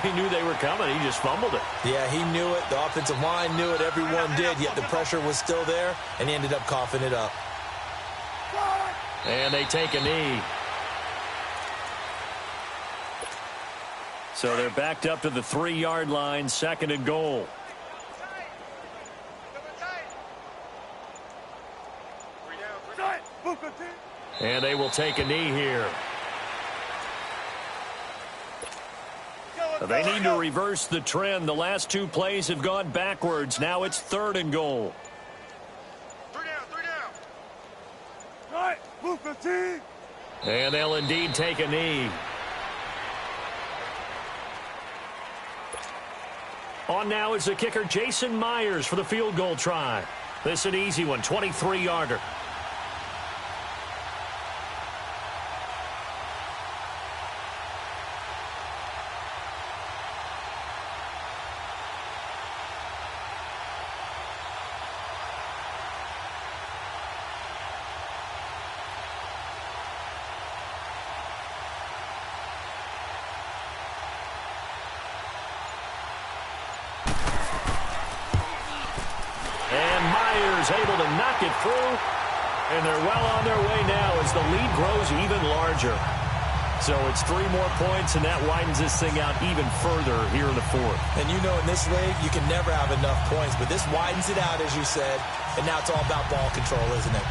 he knew they were coming. He just fumbled it. Yeah, he knew it. The offensive line knew it. Everyone did, yet the pressure was still there, and he ended up coughing it up. And they take a knee. So they're backed up to the 3-yard line, 2nd and goal. And they will take a knee here. They need to reverse the trend. The last 2 plays have gone backwards. Now it's 3rd and goal. 3 down. All right, move 15. And they'll indeed take a knee. On now is the kicker, Jason Myers, for the field goal try. This an easy one, 23-yarder. Able to knock it through, and they're well on their way now as the lead grows even larger. So it's 3 more points, and that widens this thing out even further here in the fourth. And you know in this league, you can never have enough points, but this widens it out, as you said, and now it's all about ball control, isn't it?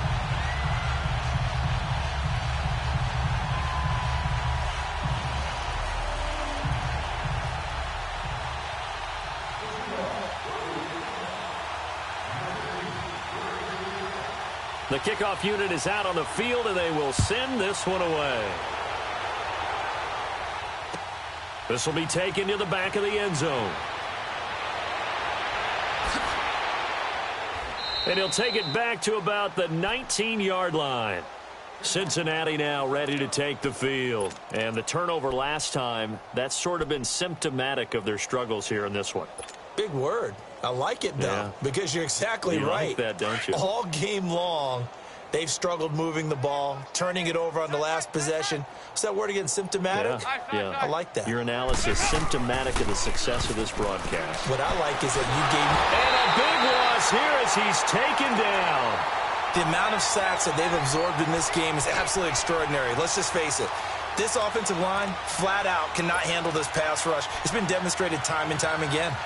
The kickoff unit is out on the field, and they will send this one away. This will be taken to the back of the end zone. And he'll take it back to about the 19-yard line. Cincinnati now ready to take the field. And the turnover last time, that's sort of been symptomatic of their struggles here in this one. Big word. I like it, though, because you're exactly right. You like that, don't you? All game long, they've struggled moving the ball, turning it over on the last possession. What's that word again, symptomatic? Yeah. I like that. Your analysis, symptomatic of the success of this broadcast. What I like is that you gave... And a big loss here as he's taken down. The amount of sacks that they've absorbed in this game is absolutely extraordinary. Let's just face it. This offensive line, flat out, cannot handle this pass rush. It's been demonstrated time and time again.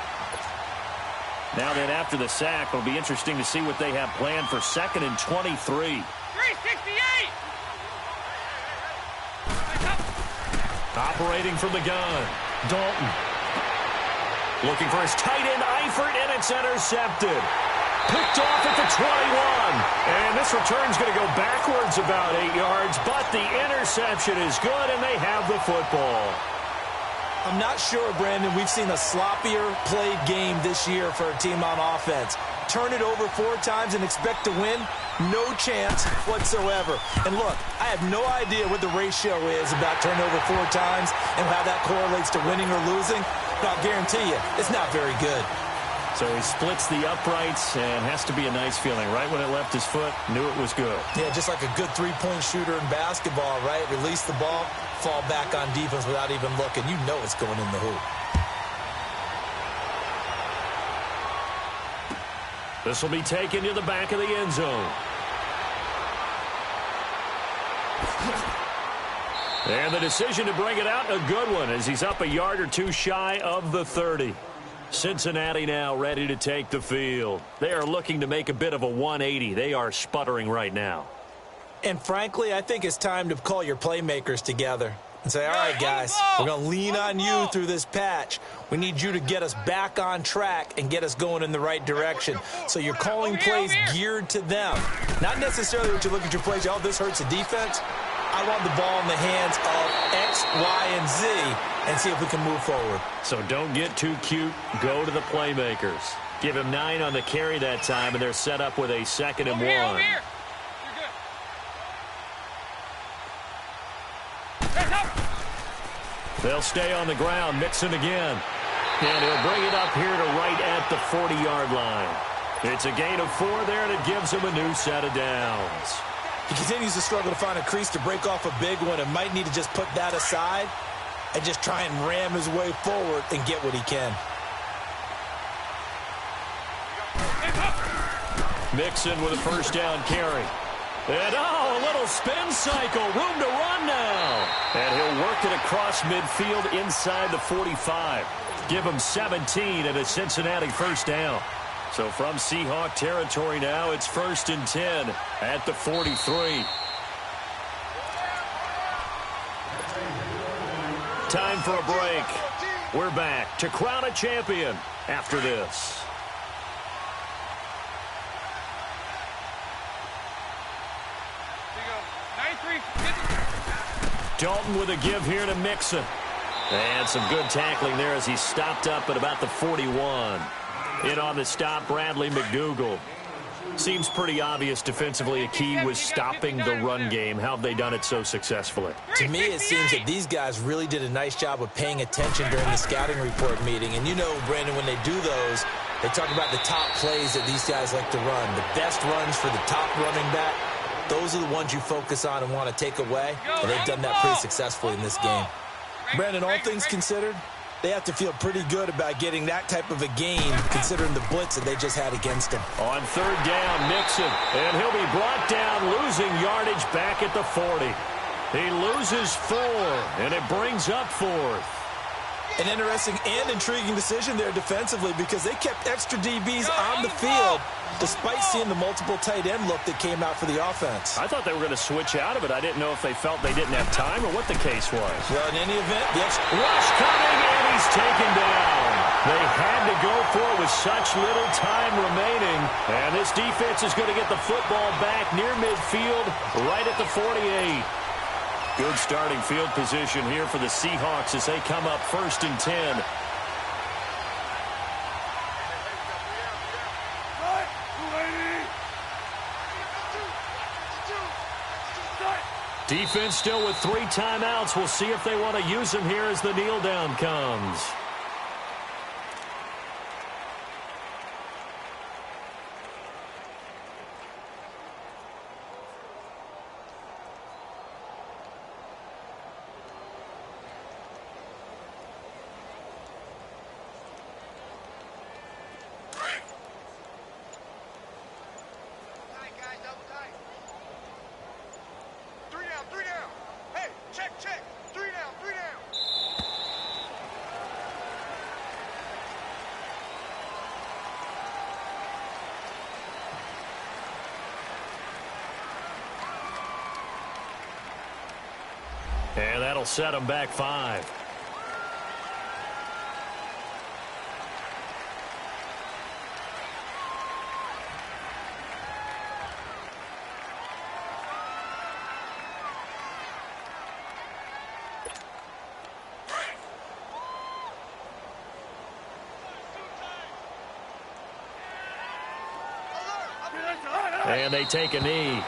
Now then, after the sack, it'll be interesting to see what they have planned for 2nd and 23. 368! Operating from the gun, Dalton. Looking for his tight end, Eifert, and it's intercepted. Picked off at the 21. And this return's going to go backwards about 8 yards, but the interception is good, and they have the football. I'm not sure, Brandon, we've seen a sloppier played game this year for a team on offense. Turn it over 4 times and expect to win? No chance whatsoever. And look, I have no idea what the ratio is about turnover 4 times and how that correlates to winning or losing, but I'll guarantee you, it's not very good. So he splits the uprights and has to be a nice feeling. Right when it left his foot, knew it was good. Yeah, just like a good three-point shooter in basketball, right? Release the ball, fall back on defense without even looking. You know it's going in the hoop. This will be taken to the back of the end zone. And the decision to bring it out, a good one, as he's up a yard or 2 shy of the 30. Cincinnati now ready to take the field. They are looking to make a bit of a 180. They are sputtering right now. And frankly, I think it's time to call your playmakers together and say, all right, guys, we're going to lean on you through this patch. We need you to get us back on track and get us going in the right direction. So you're calling plays geared to them. Not necessarily what you look at your plays, oh, this hurts the defense. I want the ball in the hands of X, Y, and Z and see if we can move forward. So don't get too cute. Go to the playmakers. Give him 9 on the carry that time, and they're set up with a 2nd and 1. You're good. They'll stay on the ground, Mixon again. And he'll bring it up here to right at the 40-yard line. It's a gain of 4 there, and it gives him a new set of downs. He continues to struggle to find a crease to break off a big one and might need to just put that aside and just try and ram his way forward and get what he can. Mixon with a first down carry. And, a little spin cycle. Room to run now. And he'll work it across midfield inside the 45. Give him 17 and a Cincinnati first down. So from Seahawk territory now, it's 1st and 10 at the 43. Time for a break. We're back to crown a champion after this. Dalton with a give here to Mixon. And some good tackling there as he stopped up at about the 41. In on the stop, Bradley McDougald. Seems pretty obvious defensively a key was stopping the run game. How have they done it so successfully? To me, it seems that these guys really did a nice job of paying attention during the scouting report meeting. And you know, Brandon, when they do those, they talk about the top plays that these guys like to run. The best runs for the top running back, those are the ones you focus on and want to take away. And they've done that pretty successfully in this game. Brandon, all things considered, they have to feel pretty good about getting that type of a gain, considering the blitz that they just had against them. On 3rd down, Mixon, and he'll be brought down, losing yardage back at the 40. He loses 4, and it brings up 4th. An interesting and intriguing decision there defensively because they kept extra DBs on the field despite seeing the multiple tight end look that came out for the offense. I thought they were going to switch out of it. I didn't know if they felt they didn't have time or what the case was. Well, in any event, the rush coming, and he's taken down. They had to go for it with such little time remaining. And this defense is going to get the football back near midfield, right at the 48. Good starting field position here for the Seahawks as they come up 1st and 10. Defense still with 3 timeouts. We'll see if they want to use them here as the kneel down comes. And that'll set them back 5. And they take a knee.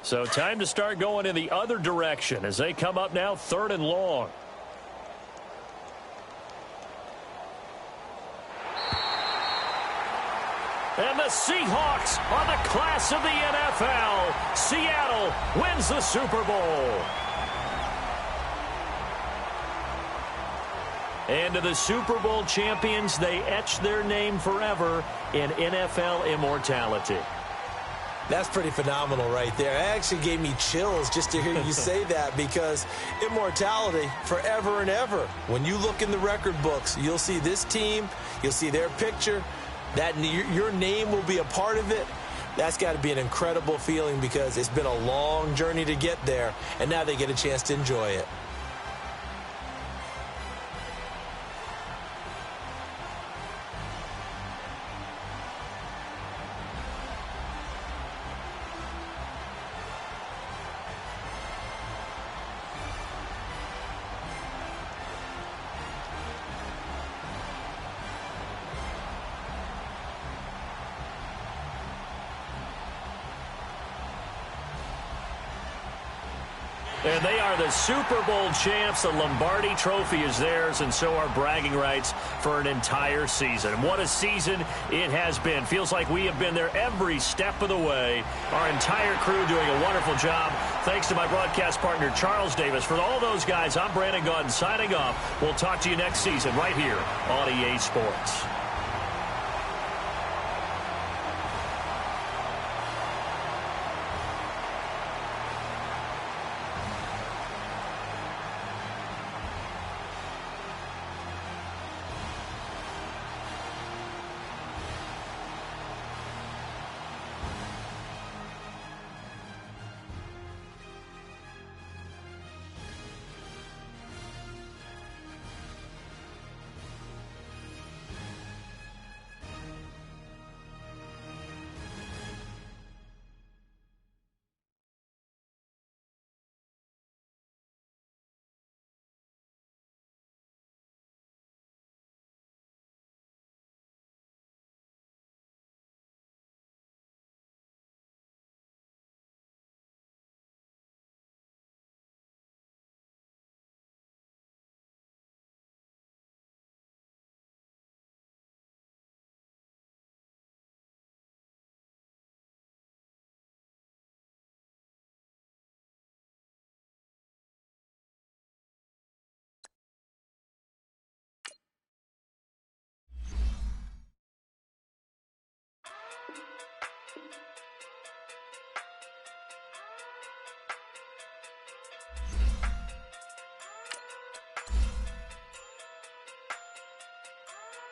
So time to start going in the other direction as they come up now 3rd and long. And the Seahawks are the class of the NFL. Seattle wins the Super Bowl. And to the Super Bowl champions, they etch their name forever in NFL immortality. That's pretty phenomenal right there. It actually gave me chills just to hear you say that because immortality forever and ever. When you look in the record books, you'll see this team, you'll see their picture, that your name will be a part of it. That's got to be an incredible feeling because it's been a long journey to get there, and now they get a chance to enjoy it. And they are the Super Bowl champs. The Lombardi Trophy is theirs, and so are bragging rights for an entire season. What a season it has been. Feels like we have been there every step of the way. Our entire crew doing a wonderful job. Thanks to my broadcast partner, Charles Davis. For all those guys, I'm Brandon Gaudin signing off. We'll talk to you next season right here on EA Sports.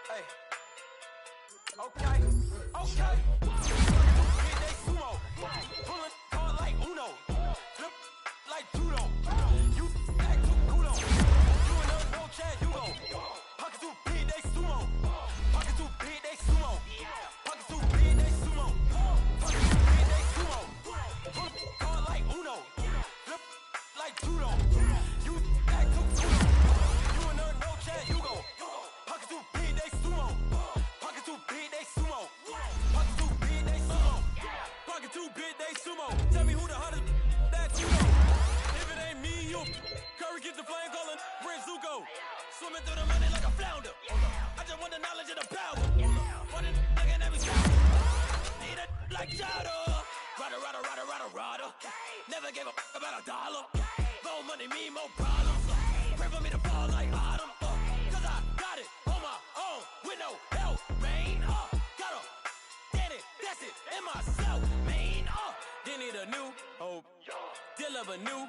Hey. Okay. Hit they sumo. Pulling hard like Uno. Flip like judo. You act too kudo. You in a no chance, you go. Pocket too big, they sumo. Pocket too big, they sumo. Pocket too big, they sumo. Pocket too big, they sumo. Pulling hard like Uno. Flip like judo. You act too kudo. You in a no chance, you go. Pocket too big, they sumo. Pocket too big, they sumo. Pocket too big, they sumo. Pocket too big, they sumo. Tell me who the hottest that you know. If it ain't me, you. Curry gets the flame calling Prince Zuko. Swimming through the money like a flounder. I just want the knowledge and the power. Want it looking at me sour. Need it like Jada. Rada. Never gave a fuck about a dollar. More money, me, more problems. Pray for me to fall like autumn. Cause I got it on my own with no help, man. Got a daddy, that's it, in myself, man. They need a new hope, deal of a new,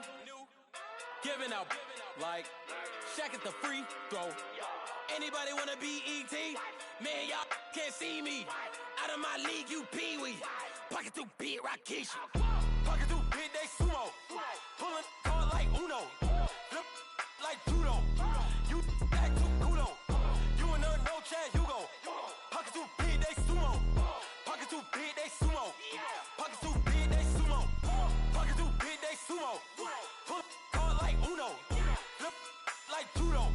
giving out like Shaq at the free throw. Anybody wanna be ET? Man, y'all can't see me. Out of my league, you pee-wee. Pocket too big, Rakishi. Pocket too big, they sumo. Pulling hard like Uno. Flip like judo. You act too kudo. You in a no chance, you go. Pocket too big, they sumo. Pocket too big, they sumo. Pocket too big, they sumo. Pocket too big, they sumo. Pull hard like Uno. Flip like judo.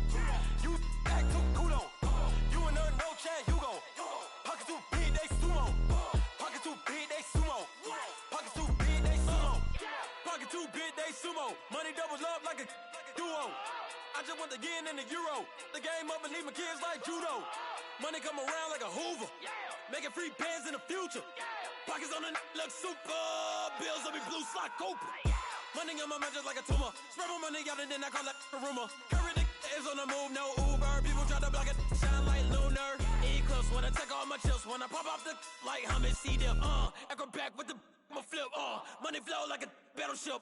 You act too kudo. You in a no chance, you go. Pocket too big, they sumo. Pocket too big, they sumo. Pocket too big, they sumo. Pocket too big, they sumo. Money doubles up like a duo. I just want the yen and the euro. The game up and leave my kids like judo. Money come around like a Hoover. Making free bands in the future. Pockets on the look super. Bills on me blue slot Cooper. Money on my mind just like a tumor. Spread my money out and then I call that a rumor. Curry is on the move, no Uber. People try to block it, shine like lunar. Eclipse wanna take all my chips. Wanna pop off the like hummus, see them. Echo back with the I'ma flip. Money flow like a battleship.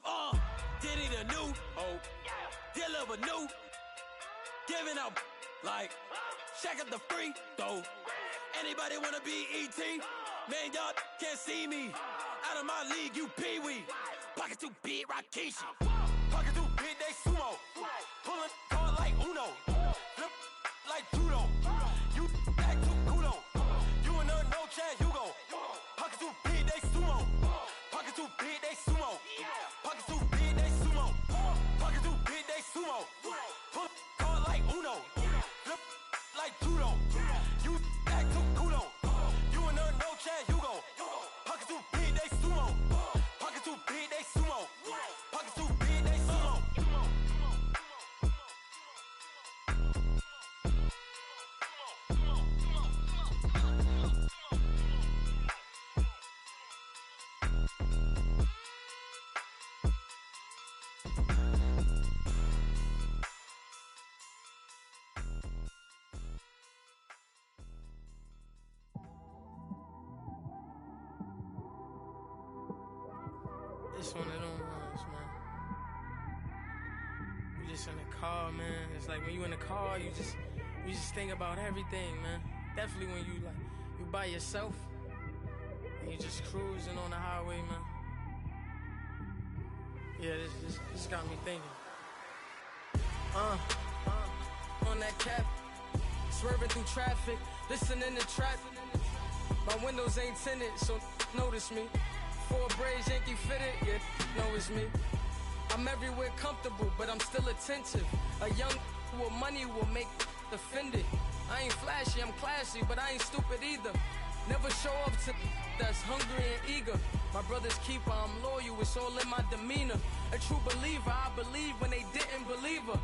Diddy the new hope. Deal of a new. Giving out like Shaq at the free throw. Anybody wanna be ET? Man, y'all can't see me. Out of my league, you pee-wee. Pocket too big, Rakishi. Pocket too big, they sumo. Pulling hard like Uno. Flip like judo. You act too kudo. You in a no chance, you go. Pocket too big, they sumo. Pocket too big, they sumo. Pocket too big, they sumo. Pocket too big, they sumo. Pull hard like Uno. Flip like judo. You act too kudo. You in a no chance, you go. Pocket too big, they sumo. Pocket too big, they sumo. Pocket too big, they sumo. It's one of them ones, man. You just in the car, man. It's like when you in the car, you just think about everything, man. Definitely when you by yourself and you just cruising on the highway, man. Yeah, this got me thinking. On that cap, swerving through traffic, listening to trap. My windows ain't tinted, so notice me. 4 braids, Yankee fitted, yeah, know it's me. I'm everywhere comfortable, but I'm still attentive. A young with money will make offended. I ain't flashy, I'm classy, but I ain't stupid either. Never show up to that's hungry and eager. My brother's keeper, I'm loyal, it's all in my demeanor. A true believer, I believe when they didn't believe her.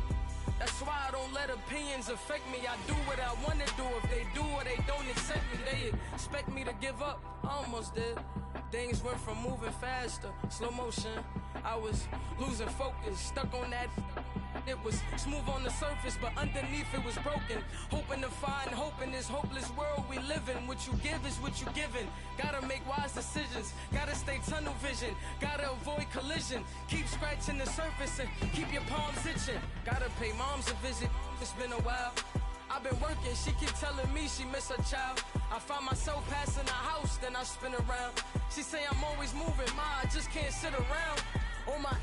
That's why I don't let opinions affect me. I do what I wanna do. If they do or they don't accept me, they expect me to give up. I almost did. Things went from moving faster, slow motion. I was losing focus, stuck on that. It was smooth on the surface, but underneath it was broken. Hoping to find hope in this hopeless world we live in. What you give is what you given. Gotta make wise decisions. Gotta stay tunnel vision. Gotta avoid collision. Keep scratching the surface and keep your palms itching. Gotta pay moms a visit. It's been a while. I've been working, she keep telling me she miss her child. I find myself passing the house, then I spin around. She say I'm always moving, ma, I just can't sit around. Oh my,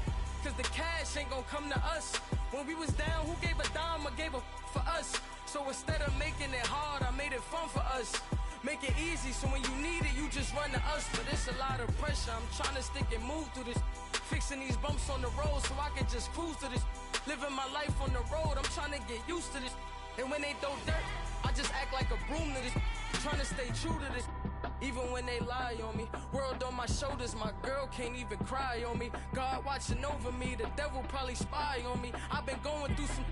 cause the cash ain't gon' come to us. When we was down, who gave a dime or gave a for us? So instead of making it hard, I made it fun for us. Make it easy, so when you need it, you just run to us. But it's a lot of pressure, I'm trying to stick and move through this. Fixing these bumps on the road so I can just cruise to this. Living my life on the road, I'm trying to get used to this. And when they throw dirt, I just act like a broom to this. Trying to stay true to this. Even when they lie on me. World on my shoulders, my girl can't even cry on me. God watching over me, the devil probably spy on me. I've been going through some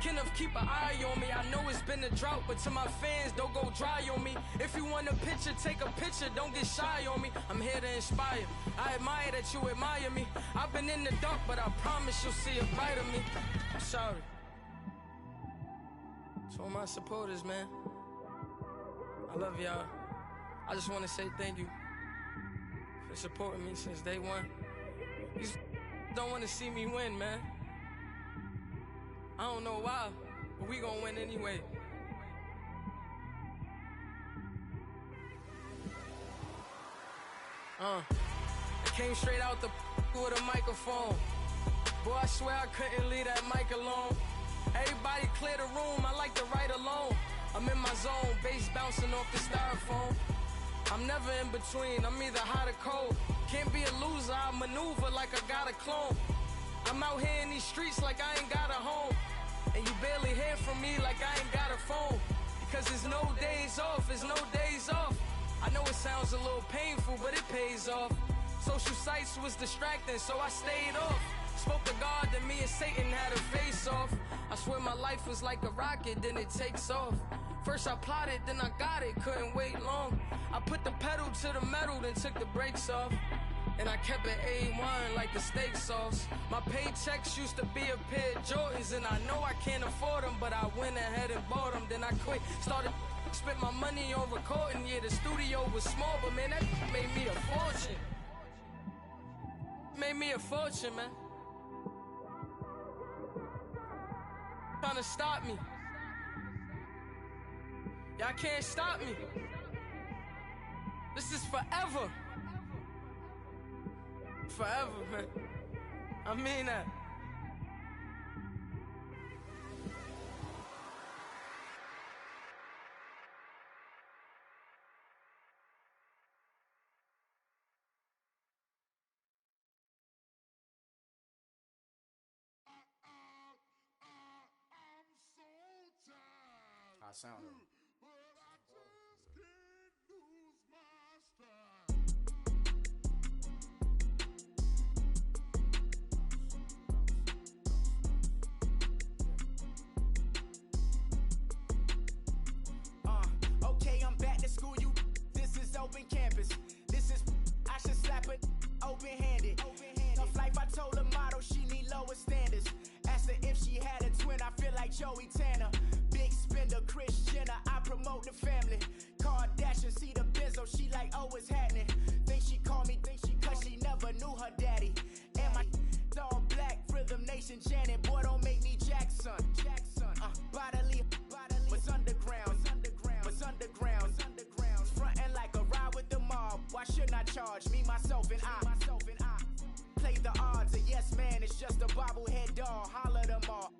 Kenneth, keep an eye on me. I know it's been a drought, but to my fans, don't go dry on me. If you want a picture, take a picture, don't get shy on me. I'm here to inspire. I admire that you admire me. I've been in the dark, but I promise you'll see a bright of me. I'm sorry. To all my supporters, man, I love y'all. I just want to say thank you for supporting me since day one. These don't want to see me win, man. I don't know why, but we gonna win anyway. I came straight out the with a microphone. Boy, I swear I couldn't leave that mic alone. Everybody clear the room, I like to write alone. I'm in my zone, bass bouncing off the styrofoam. I'm never in between, I'm either hot or cold. Can't be a loser, I maneuver like I got a clone. I'm out here in these streets like I ain't got a home. And you barely hear from me like I ain't got a phone. Because there's no days off, there's no days off. I know it sounds a little painful, but it pays off. Social sites was distracting, so I stayed off. Spoke to God that me and Satan had a face off. I swear my life was like a rocket, then it takes off. First I plotted, then I got it, couldn't wait long. I put the pedal to the metal, then took the brakes off. And I kept it A1 like the steak sauce. My paychecks used to be a pair of Jordans, and I know I can't afford them, but I went ahead and bought them. Then I quit, started spent my money on recording. Yeah, the studio was small, but man, that made me a fortune. Made me a fortune, man. Trying to stop me. Y'all can't stop me. This is forever. Forever, man. I mean that. I sound him. Okay, I'm back to school, you. This is open campus. This is, I should slap it open-handed. Tough life, I told the model she need lower standards. Asked her if she had a twin, I feel like Joey Tanner. Big spender, Kris Jenner, I promote the family. Kardashian, see the Benzo, she like, oh, it's happening. Think she call me, cause she never knew her daddy. And my all black, Rhythm Nation, Janet, boy, don't make me Jackson. Bodily, what's underground, what's underground, frontin' like a ride with the mob. Why shouldn't I charge me, myself, and I? Play the odds, a yes man, it's just a bobblehead doll. Holler them all.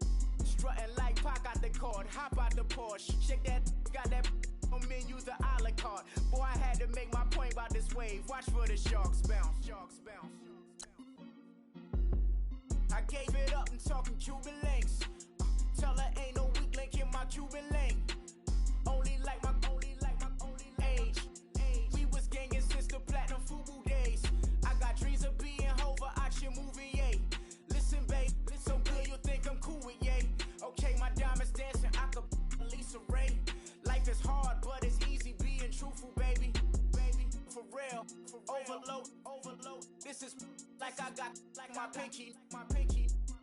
Strutting like Pac out the court, hop out the Porsche. Shake that, got that on menu, the a la carte. Boy, I had to make my point about this wave. Watch for the sharks bounce. I gave it up and talking Cuban links. Tell her ain't no weak link in my Cuban link. Only like my age. We was gangin' since the platinum FUBU days. I got dreams of being Hova out your movie, yay. Listen, babe, so good you think I'm cool with yay. Okay, my diamonds dancing, I could Lisa Ray. Life is hard, but it's easy being truthful, baby. For real, overload. This is like I got like my pinky.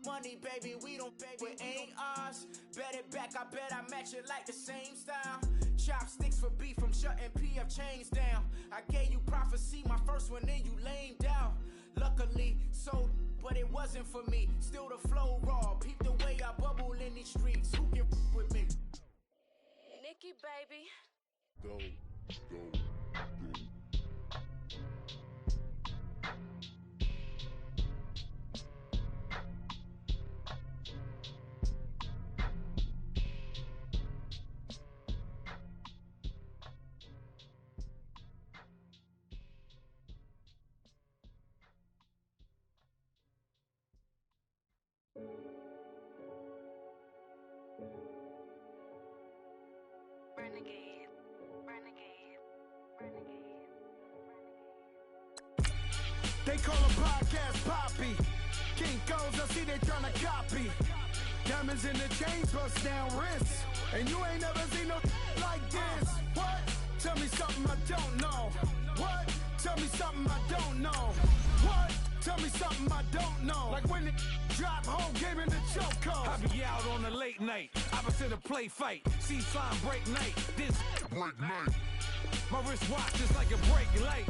money, baby, we don't pay, it ain't ours. Bet it back, I bet I match it like the same style. Chopsticks for beef, from shutting PF chains down. I gave you prophecy, my first one, then you lamed out. Luckily, so, but it wasn't for me. Still the flow raw, peep the way I bubble in these streets. Who can with me? Nikki, baby. Go. They call a podcast Poppy. Kinkos, I see they tryna copy. Diamonds in the chains, bust down wrists. And you ain't never seen no like this. What? Tell me something I don't know. What? Tell me something I don't know. What? Tell me something I don't know. Like when it drop home, game in the chokehold. I be out on a late night, opposite a play fight. See sign break night, this break night. My wristwatch is like a break light.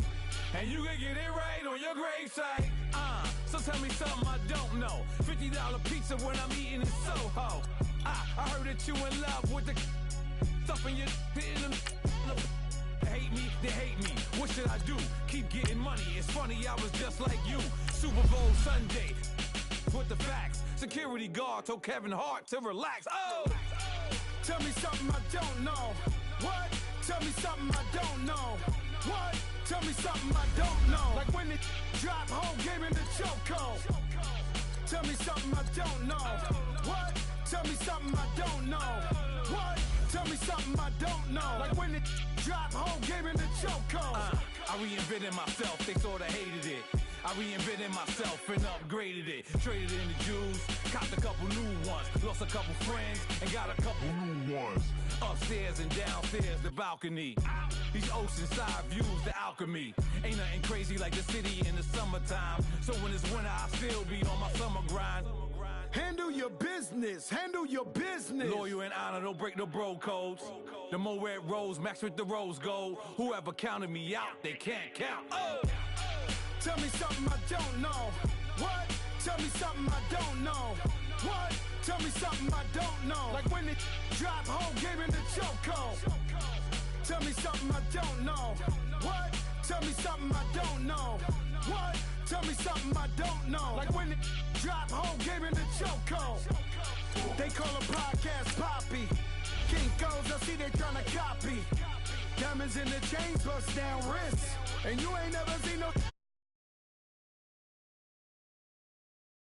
And you can get it right on your gravesite. So tell me something I don't know. $50 pizza when I'm eating in Soho. I heard that you in love with the stuff in your hitting them. Hate me, they hate me. What should I do? Keep getting money. It's funny, I was just like you. Super Bowl Sunday. With the facts. Security guard told Kevin Hart to relax. Oh! Tell me something I don't know. What? Tell me something I don't know. What? Tell me something I don't know. Like when it drop home, game in the chokehold. Tell me something I don't know. What? Tell me something I don't know. What? Tell me something I don't know. Like when it drop home, game in the chokehold. I reinvented myself, they sorta hated it. I reinvented myself and upgraded it. Traded in the Jews, copped a couple new ones. Lost a couple friends and got a couple new ones. Upstairs and downstairs, the balcony. These oceanside views, the alchemy. Ain't nothing crazy like the city in the summertime. So when it's winter, I still be on my summer grind. Handle your business, handle your business. Loyal and honor, don't break the bro codes. The more red rose, max with the rose gold. Whoever counted me out, they can't count. Oh! Tell me something I don't know. What? Tell me something I don't know. What? Tell me something I don't know. Like when it drop home, game in the chokehold. Tell me something I don't know. What? Tell me something I don't know. What? Tell me something I don't know. Like when it drop home, game in the chokehold. They call a podcast Poppy. Kinkos, I see they tryna copy. Diamonds in the chains, bust down wrists. And you ain't never seen no